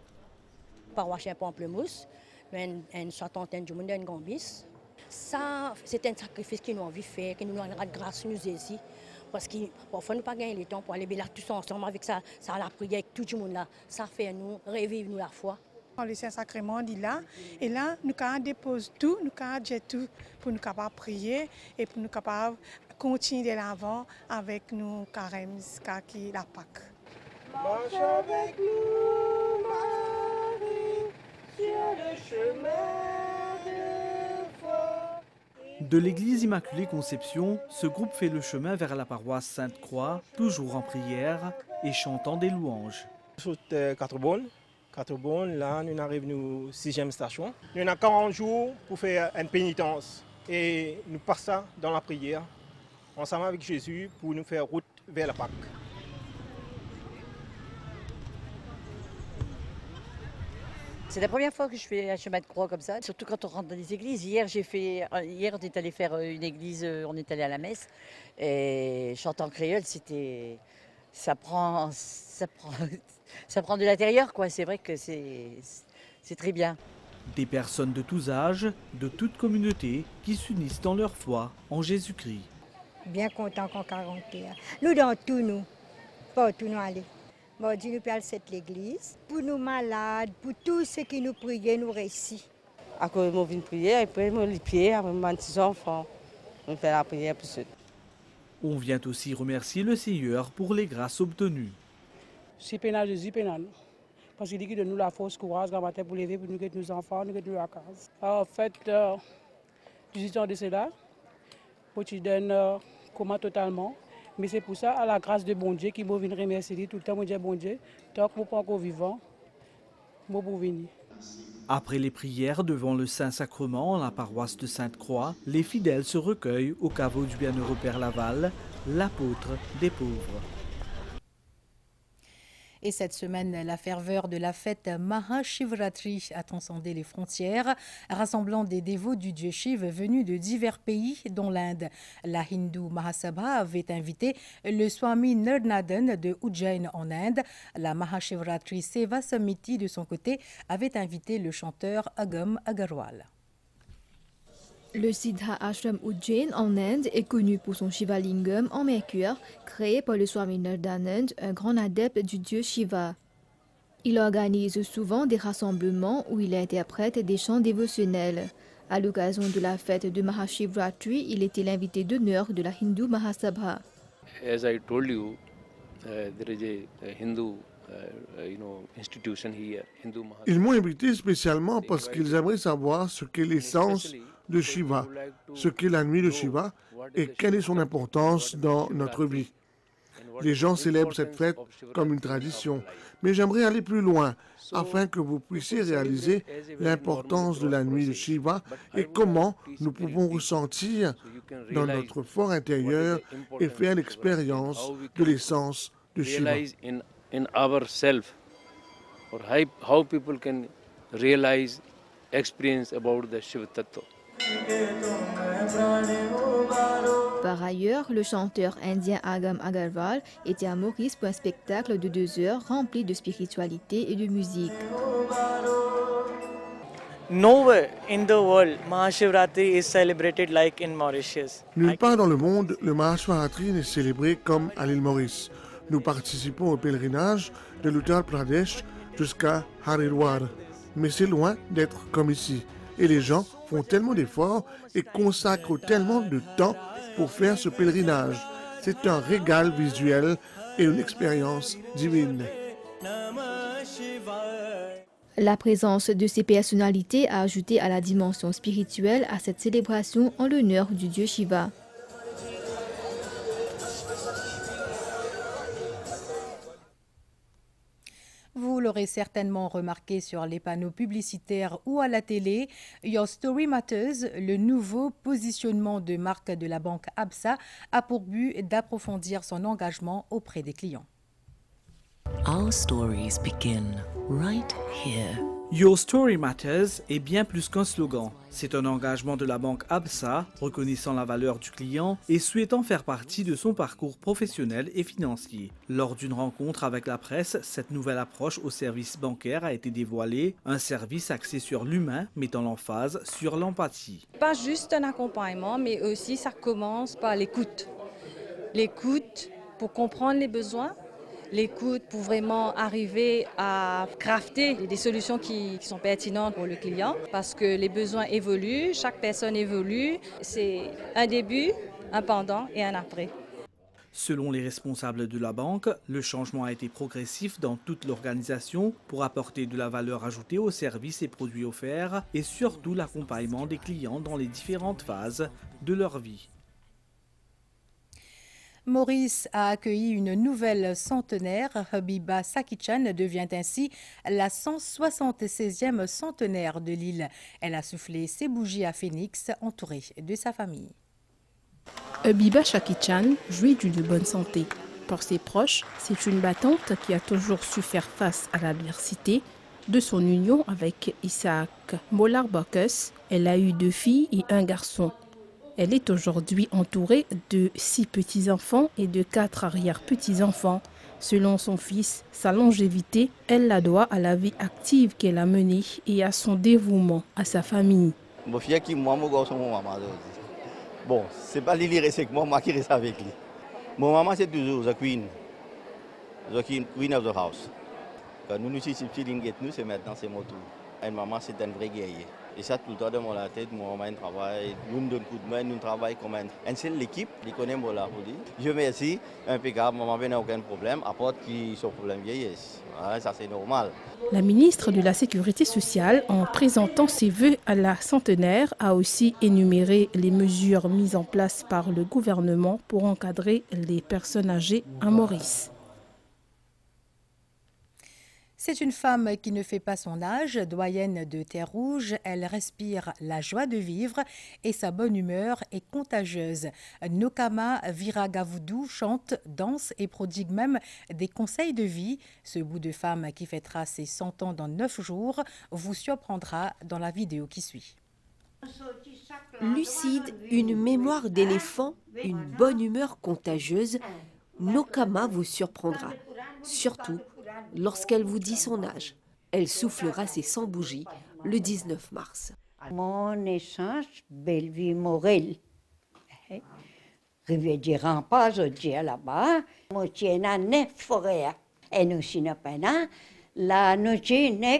Paroisse Pamplemousse, une soixantaine de monde, une gambis. Ça, c'est un sacrifice que nous avons fait, que nous avons grâce nous ici. Parce que parfois nous n'avons pas gagné le temps pour aller là tous ensemble avec ça, la prière avec tout le monde là. Ça fait nous revivre nous la foi. Le Saint-Sacrement dit là, et là nous déposons tout, nous jetons tout pour nous capables prier et pour nous capables continuer l'avant avec nous carême jusqu'à la Pâque. Marche avec nous, Marie, sur le chemin de foi. De l'église Immaculée Conception, ce groupe fait le chemin vers la paroisse Sainte-Croix, toujours en prière et chantant des louanges. Sur 4 bonnes, là, nous arrivons à la 6e station. Nous avons 40 jours pour faire une pénitence et nous passons dans la prière, ensemble avec Jésus, pour nous faire route vers la Pâque. C'est la première fois que je fais un chemin de croix comme ça, surtout quand on rentre dans les églises. Hier, on est allé faire une église, on est allé à la messe et chanter en créole, ça prend de l'intérieur, quoi. C'est vrai que c'est très bien. Des personnes de tous âges, de toutes communautés qui s'unissent dans leur foi en Jésus-Christ. Bien content qu'on 40 heures. Nous dans tout, nous. Partout nous aller. Bon Dieu nous parle cette l'église. Pour nous malades, pour tous ceux qui nous prient, nous réussissons. À cause de mon prière, après mon pied, après mes petits enfants, on fait la prière pour ceux. On vient aussi remercier le Seigneur pour les grâces obtenues. C'est pénal, Jésus pénal. Parce qu'il dit qu'il donne nous la force, courage, la matin pour lever, pour nous guérir nos enfants, nous guérir la case. En fait, 18 ans de cela, pour tu donnes comment totalement. Mais c'est pour ça, à la grâce de bon Dieu, qui m'a venu remercier tout le temps, mon Dieu, bon Dieu, tant que je ne suis pas encore vivant, je peux venir. Après les prières devant le Saint-Sacrement, la paroisse de Sainte-Croix, les fidèles se recueillent au caveau du Bienheureux Père Laval l'apôtre des pauvres. Et cette semaine, la ferveur de la fête Mahashivratri a transcendé les frontières, rassemblant des dévots du dieu Shiv venus de divers pays, dont l'Inde. La Hindu Mahasabha avait invité le Swami Nardanadan de Ujjain en Inde. La Mahashivratri Seva Samiti, de son côté, avait invité le chanteur Agam Agarwal. Le Siddha Ashram Ujjain en Inde est connu pour son Shivalingam en mercure, créé par le Swami Nardanadan, un grand adepte du dieu Shiva. Il organise souvent des rassemblements où il interprète des chants dévotionnels. À l'occasion de la fête de Mahashivratri, il était l'invité d'honneur de la Hindu Mahasabha. As I told you, there is a Hindu institution here, Hindu Mahasabha. Ils m'ont invité spécialement parce qu'ils aimeraient savoir ce qu'est l'essence de Shiva, ce qu'est la nuit de Shiva et quelle est son importance dans notre vie. Les gens célèbrent cette fête comme une tradition, mais j'aimerais aller plus loin afin que vous puissiez réaliser l'importance de la nuit de Shiva et comment nous pouvons ressentir dans notre fort intérieur et faire l'expérience de l'essence de Shiva. In ourselves, or how people can realize, experience about the Shiva Tattva. Par ailleurs, le chanteur indien Agam Agarwal était à Maurice pour un spectacle de 2 heures rempli de spiritualité et de musique. Nowhere in the world Mahashivratri is celebrated like in Mauritius. Nulle part dans le monde, le Mahashivratri n'est célébré comme à l'île Maurice. Nous participons au pèlerinage de l'Uttar Pradesh jusqu'à Haridwar. Mais c'est loin d'être comme ici. Et les gens font tellement d'efforts et consacrent tellement de temps pour faire ce pèlerinage. C'est un régal visuel et une expérience divine. La présence de ces personnalités a ajouté à la dimension spirituelle à cette célébration en l'honneur du dieu Shiva. Vous l'aurez certainement remarqué sur les panneaux publicitaires ou à la télé, Your Story Matters, le nouveau positionnement de marque de la banque Absa, a pour but d'approfondir son engagement auprès des clients. Our stories begin right here. Your Story Matters est bien plus qu'un slogan. C'est un engagement de la banque Absa, reconnaissant la valeur du client et souhaitant faire partie de son parcours professionnel et financier. Lors d'une rencontre avec la presse, cette nouvelle approche au service bancaire a été dévoilée, un service axé sur l'humain, mettant l'emphase sur l'empathie. Pas juste un accompagnement, mais aussi ça commence par l'écoute. L'écoute pour comprendre les besoins, l'écoute pour vraiment arriver à crafter des solutions qui sont pertinentes pour le client parce que les besoins évoluent, chaque personne évolue. C'est un début, un pendant et un après. Selon les responsables de la banque, le changement a été progressif dans toute l'organisation pour apporter de la valeur ajoutée aux services et produits offerts et surtout l'accompagnement des clients dans les différentes phases de leur vie. Maurice a accueilli une nouvelle centenaire. Habiba Sakichan devient ainsi la 176e centenaire de l'île. Elle a soufflé ses bougies à Phoenix, entourée de sa famille. Habiba Sakichan jouit d'une bonne santé. Pour ses proches, c'est une battante qui a toujours su faire face à l'adversité. De son union avec Isaac Molar-Bacchus, elle a eu 2 filles et 1 garçon. Elle est aujourd'hui entourée de 6 petits-enfants et de 4 arrière-petits-enfants. Selon son fils, sa longévité, elle la doit à la vie active qu'elle a menée et à son dévouement à sa famille. Bon, c'est pas lui c'est que moi qui reste avec lui. Mon maman c'est toujours the queen of the house. Quand nous sommes nous c'est maintenant c'est mon tour. Et maman c'est un vrai guerrier. Et ça, tout le temps dans la tête, moi, on travaille, nous nous donnons coup de main, nous travaillons comme une seule équipe, qui connaît mon là. Je merci, impeccable, maman n'a aucun problème, apporte qui son problème vieillesse. Ouais, ça c'est normal. La ministre de la Sécurité sociale, en présentant ses vœux à la centenaire, a aussi énuméré les mesures mises en place par le gouvernement pour encadrer les personnes âgées à Maurice. C'est une femme qui ne fait pas son âge, doyenne de Terre-Rouge. Elle respire la joie de vivre et sa bonne humeur est contagieuse. Nokama Viragavoudou chante, danse et prodigue même des conseils de vie. Ce bout de femme qui fêtera ses 100 ans dans 9 jours vous surprendra dans la vidéo qui suit. Lucide, une mémoire d'éléphant, une bonne humeur contagieuse, Nokama vous surprendra, surtout lorsqu'elle vous dit son âge. Elle soufflera ses 100 bougies le 19 mars. Mon naissance, Bellevue Morel. Rivière du Rempart, je dis là-bas. Moi, tiens, à neuf forêts. Et nous, si nous pas là, nous, tiens,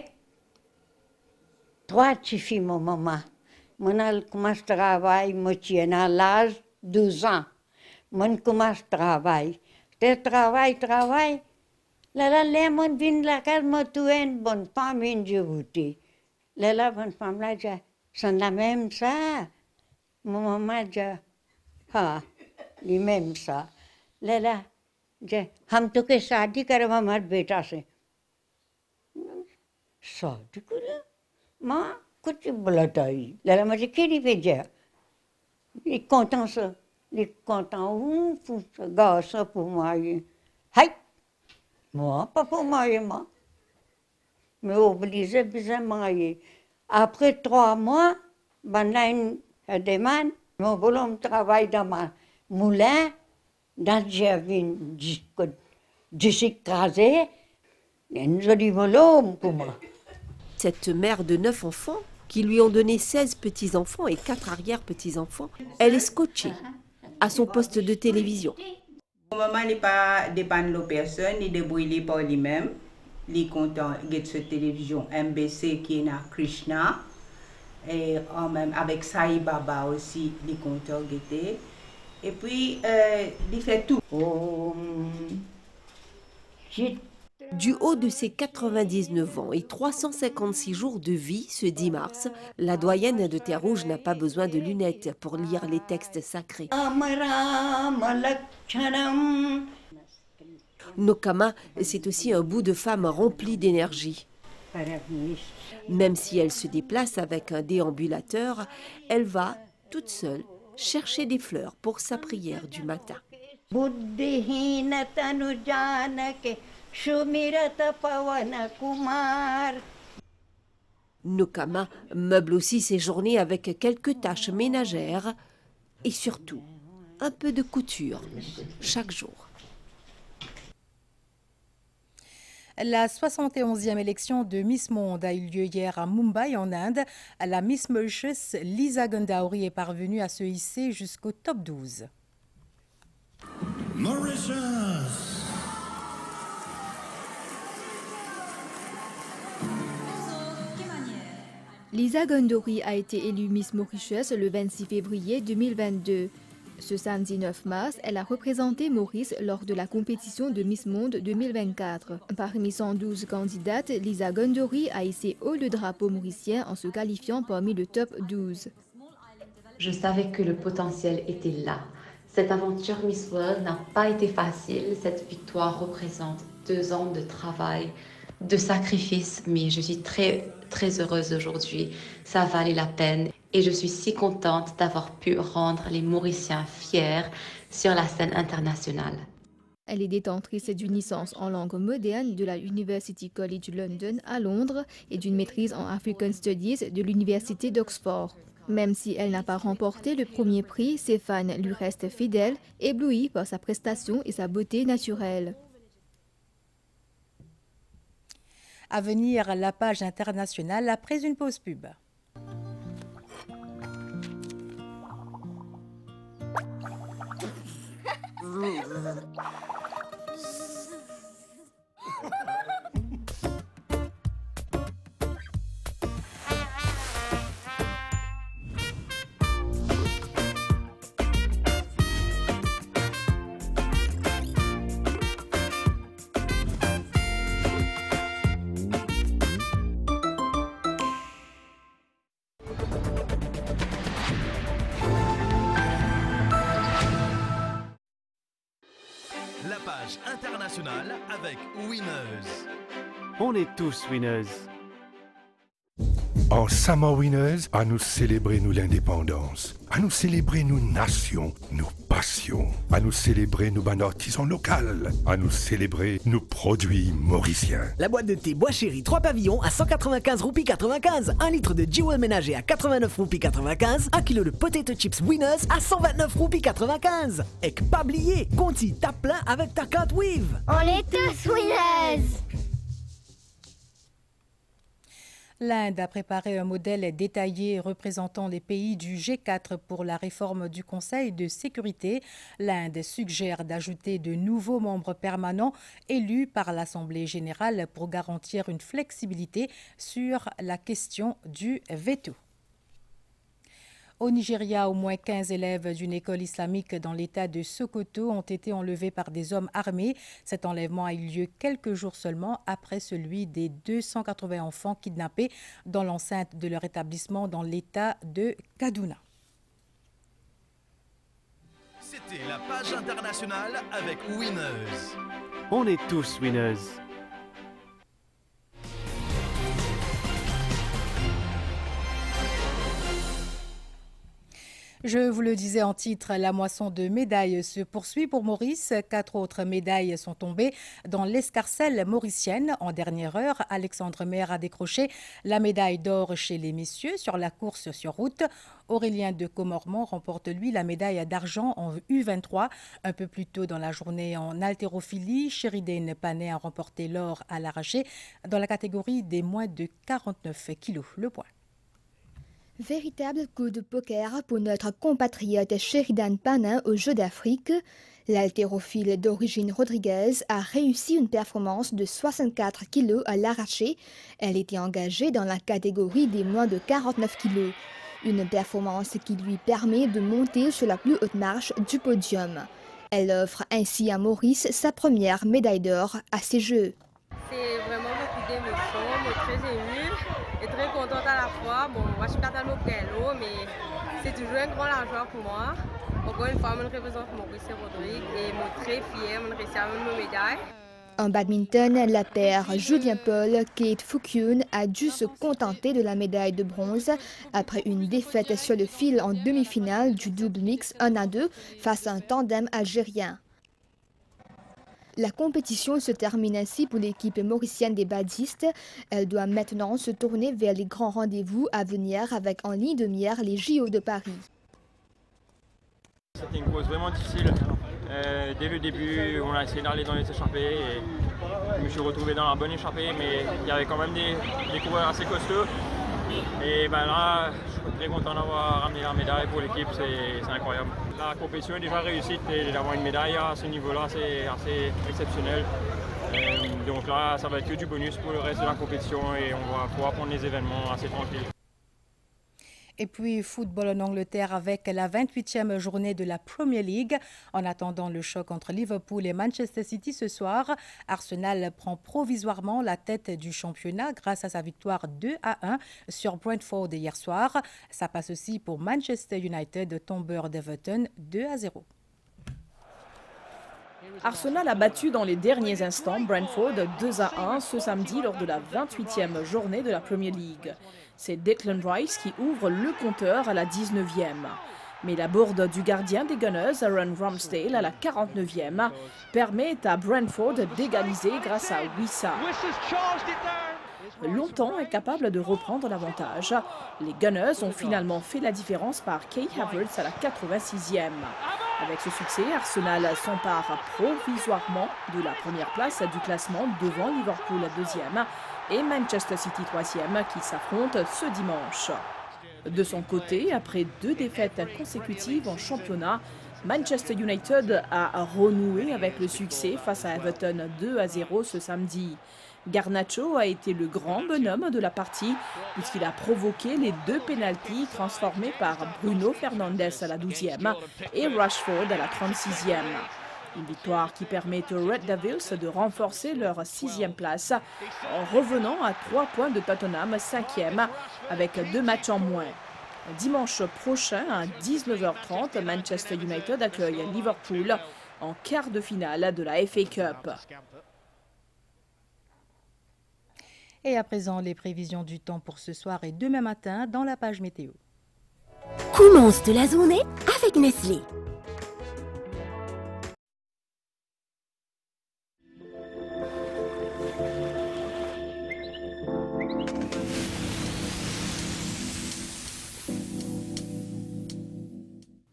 3 petits filles, mon maman. Moi, je commence à travailler, moi, tiens, à l'âge de 12 ans. Moi, je commence à travailler. Je travaille. Là, mon vin la case, moi, tu es une bonne femme, une Djibouti. Là, bonne femme, là, c'est la même ça. Mon maman dit, ah, les mêmes ça. Là, हम तो के शादी करे हमारे बेटा से शादी करे माँ कुछ बुलाताई लला मुझे केरी भेजा les contents ça les contents pour gars ça pour moi hey moi pas pour moi mais obligé besoin marier après 3 mois ben là une demande mon boulot travaille dans ma moulin dans j'avais une disque crasée un joli boulot pour moi. Cette mère de 9 enfants qui lui ont donné 16 petits-enfants et 4 arrière-petits-enfants, elle est scotchée à son poste de télévision. Maman n'est pas dépendre de personne, il débrouille par lui-même. Il est content de cette télévision MBC qui est à Krishna. Et même avec Sai Baba aussi, il est content de guetter. Et puis, il fait tout. Du haut de ses 99 ans et 356 jours de vie ce 10 mars, la doyenne de Terre-Rouge n'a pas besoin de lunettes pour lire les textes sacrés. Nokama, c'est aussi un bout de femme rempli d'énergie. Même si elle se déplace avec un déambulateur, elle va, toute seule, chercher des fleurs pour sa prière du matin. Nokama meuble aussi ses journées avec quelques tâches ménagères et surtout un peu de couture chaque jour. La 71e élection de Miss Monde a eu lieu hier à Mumbai, en Inde. La Miss Mauritius, Lisa Gandauri, est parvenue à se hisser jusqu'au top 12. Mauritius. Lisa Gandauri a été élue Miss Mauritius le 26 février 2022. Ce samedi 9 mars, elle a représenté Maurice lors de la compétition de Miss Monde 2024. Parmi 112 candidates, Lisa Gandauri a hissé haut le drapeau mauricien en se qualifiant parmi le top 12. Je savais que le potentiel était là. Cette aventure Miss World n'a pas été facile. Cette victoire représente 2 ans de travail, de sacrifice, mais je suis très heureuse aujourd'hui. Ça valait la peine. Et je suis si contente d'avoir pu rendre les Mauriciens fiers sur la scène internationale. Elle est détentrice d'une licence en langue moderne de la University College London à Londres et d'une maîtrise en African Studies de l'Université d'Oxford. Même si elle n'a pas remporté le premier prix, ses fans lui restent fidèles, éblouis par sa prestation et sa beauté naturelle. À venir, la page internationale après une pause pub. La page internationale avec Winners. On est tous winners. En Summer Winners, à nous célébrer nous l'indépendance, à nous célébrer nous nations, nous passions, à nous célébrer nous artisans locaux, à nous célébrer nos produits mauriciens. La boîte de thé Bois Chéri 3 pavillons à 195 roupies 95, 1 litre de Jewel ménager à 89 roupies 95, 1 kg de potato chips Winners à 129 roupies 95. Et que pas oublier, Conti tape plein avec ta carte Weave. On est tous winners. L'Inde a préparé un modèle détaillé représentant les pays du G4 pour la réforme du Conseil de sécurité. L'Inde suggère d'ajouter de nouveaux membres permanents élus par l'Assemblée générale pour garantir une flexibilité sur la question du veto. Au Nigeria, au moins 15 élèves d'une école islamique dans l'état de Sokoto ont été enlevés par des hommes armés. Cet enlèvement a eu lieu quelques jours seulement après celui des 280 enfants kidnappés dans l'enceinte de leur établissement dans l'état de Kaduna. C'était la page internationale avec Winners. On est tous winners. Je vous le disais en titre, la moisson de médailles se poursuit pour Maurice. 4 autres médailles sont tombées dans l'escarcelle mauricienne. En dernière heure, Alexandre Maire a décroché la médaille d'or chez les messieurs sur la course sur route. Aurélien de Comormont remporte, lui, la médaille d'argent en U23. Un peu plus tôt dans la journée en haltérophilie, Sheridan Panet a remporté l'or à l'arraché dans la catégorie des moins de 49 kilos. Le point. Véritable coup de poker pour notre compatriote Sheridan Panet aux Jeux d'Afrique. L'haltérophile d'origine Rodriguez a réussi une performance de 64 kg à l'arraché. Elle était engagée dans la catégorie des moins de 49 kg. Une performance qui lui permet de monter sur la plus haute marche du podium. Elle offre ainsi à Maurice sa première médaille d'or à ces Jeux. C'est vraiment beaucoup d'émotions, je suis très émue et très contente à la fois. Bon, moi je suis pas tellement près mais c'est toujours un grand joie pour moi. Encore une fois, je représente Maurice et Rodrigue et je suis très fière de réussir à une médaille. En badminton, la paire Julien Paul-Kate Foukyun a dû se contenter de la médaille de bronze après une défaite sur le fil en demi-finale du double mix 1-2 face à un tandem algérien. La compétition se termine ainsi pour l'équipe mauricienne des badistes. Elle doit maintenant se tourner vers les grands rendez-vous à venir avec en ligne de mire les JO de Paris. C'était une course vraiment difficile. Dès le début, on a essayé d'aller dans les échappées et je me suis retrouvé dans la bonne échappée, mais il y avait quand même des coureurs assez costauds. Et ben là, je suis très content d'avoir ramené la médaille pour l'équipe, c'est incroyable. La compétition est déjà réussie et d'avoir une médaille à ce niveau-là, c'est assez exceptionnel. Donc là, ça va être que du bonus pour le reste de la compétition et on va pouvoir prendre les événements assez tranquilles. Et puis, football en Angleterre avec la 28e journée de la Premier League. En attendant le choc entre Liverpool et Manchester City ce soir, Arsenal prend provisoirement la tête du championnat grâce à sa victoire 2-1 sur Brentford hier soir. Ça passe aussi pour Manchester United, tombeur d'Everton 2-0. Arsenal a battu dans les derniers instants Brentford 2-1 ce samedi lors de la 28e journée de la Premier League. C'est Declan Rice qui ouvre le compteur à la 19e. Mais la bourde du gardien des Gunners, Aaron Ramsdale, à la 49e, permet à Brentford d'égaliser grâce à Wissa. Longtemps incapable de reprendre l'avantage, les Gunners ont finalement fait la différence par Kai Havertz à la 86e. Avec ce succès, Arsenal s'empare provisoirement de la première place du classement devant Liverpool 2e et Manchester City 3e qui s'affrontent ce dimanche. De son côté, après 2 défaites consécutives en championnat, Manchester United a renoué avec le succès face à Everton 2-0 ce samedi. Garnacho a été le grand bonhomme de la partie puisqu'il a provoqué les 2 pénaltys transformés par Bruno Fernandes à la 12e et Rashford à la 36e. Une victoire qui permet aux Red Devils de renforcer leur 6e place en revenant à 3 points de Tottenham 5e avec 2 matchs en moins. Dimanche prochain à 19h30, Manchester United accueille Liverpool en quart de finale de la FA Cup. Et à présent, les prévisions du temps pour ce soir et demain matin dans la page météo. Commence de la journée avec Nestlé.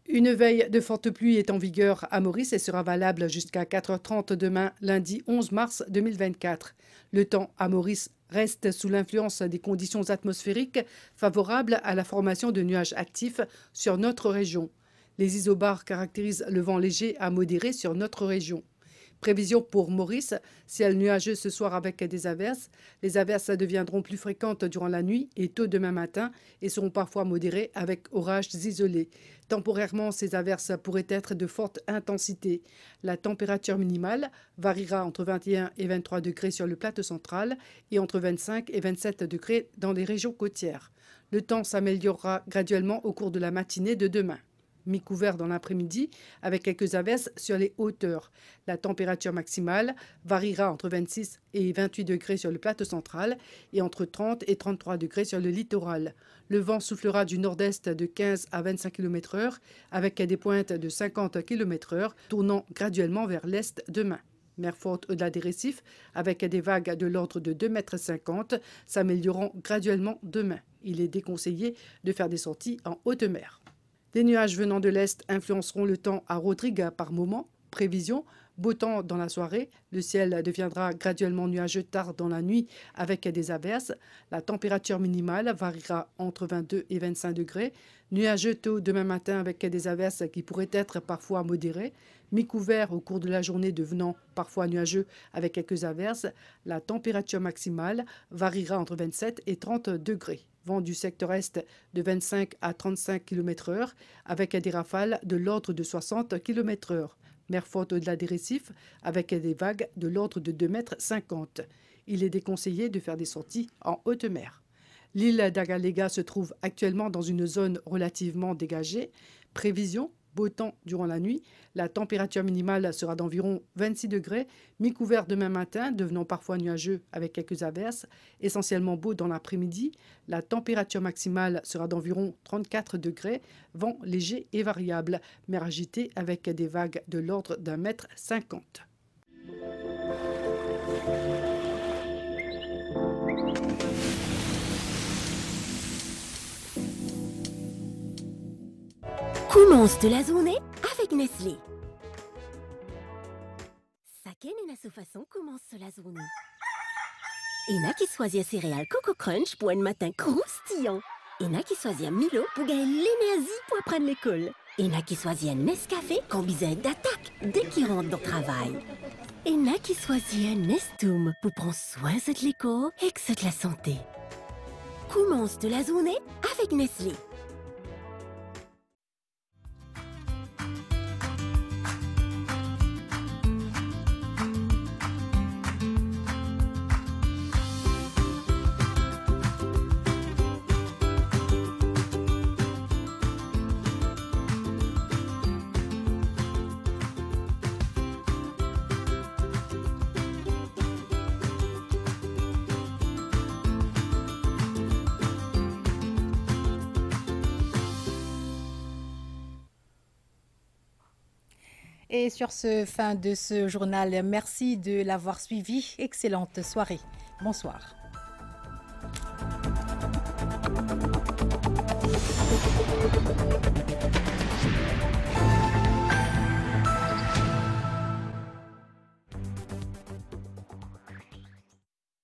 Une veille de forte pluie est en vigueur à Maurice et sera valable jusqu'à 4h30 demain, lundi 11 mars 2024. Le temps à Maurice reste sous l'influence des conditions atmosphériques favorables à la formation de nuages actifs sur notre région. Les isobars caractérisent le vent léger à modéré sur notre région. Prévision pour Maurice, ciel nuageux ce soir avec des averses. Les averses deviendront plus fréquentes durant la nuit et tôt demain matin et seront parfois modérées avec orages isolés. Temporairement, ces averses pourraient être de forte intensité. La température minimale variera entre 21 et 23 degrés sur le plateau central et entre 25 et 27 degrés dans les régions côtières. Le temps s'améliorera graduellement au cours de la matinée de demain. Mi-couvert dans l'après-midi avec quelques averses sur les hauteurs. La température maximale variera entre 26 et 28 degrés sur le plateau central et entre 30 et 33 degrés sur le littoral. Le vent soufflera du nord-est de 15 à 25 km/h avec des pointes de 50 km/h tournant graduellement vers l'est demain. Mer forte au-delà des récifs avec des vagues de l'ordre de 2,50 m s'améliorant graduellement demain. Il est déconseillé de faire des sorties en haute mer. Des nuages venant de l'Est influenceront le temps à Rodrigue par moment. Prévision, beau temps dans la soirée. Le ciel deviendra graduellement nuageux tard dans la nuit avec des averses. La température minimale variera entre 22 et 25 degrés. Nuageux tôt demain matin avec des averses qui pourraient être parfois modérées. Mi-couvert au cours de la journée devenant parfois nuageux avec quelques averses. La température maximale variera entre 27 et 30 degrés. Vent du secteur est de 25 à 35 km/h avec des rafales de l'ordre de 60 km/h. Mer forte au-delà des récifs avec des vagues de l'ordre de 2,50 m. Il est déconseillé de faire des sorties en haute mer. L'île d'Agalega se trouve actuellement dans une zone relativement dégagée. Prévision, beau temps durant la nuit. La température minimale sera d'environ 26 degrés. Mi-couvert demain matin, devenant parfois nuageux avec quelques averses. Essentiellement beau dans l'après-midi. La température maximale sera d'environ 34 degrés. Vent léger et variable. Mer agitée avec des vagues de l'ordre d'1,50 m. Commence de la journée avec Nestlé. Chacun a sa façon commence la journée. Il y en a qui choisissent céréales Coco Crunch pour un matin croustillant. Il y en a qui choisissent Milo pour gagner l'énergie pour apprendre l'école. Il y en a qui choisissent Nescafé qu'on besoin d'attaque dès qu'ils rentrent dans le travail. Il y en a qui choisissent Nestum pour prendre soin de l'école et de la santé. Commence de la journée avec Nestlé. Et sur ce, fin de ce journal, merci de l'avoir suivi. Excellente soirée. Bonsoir.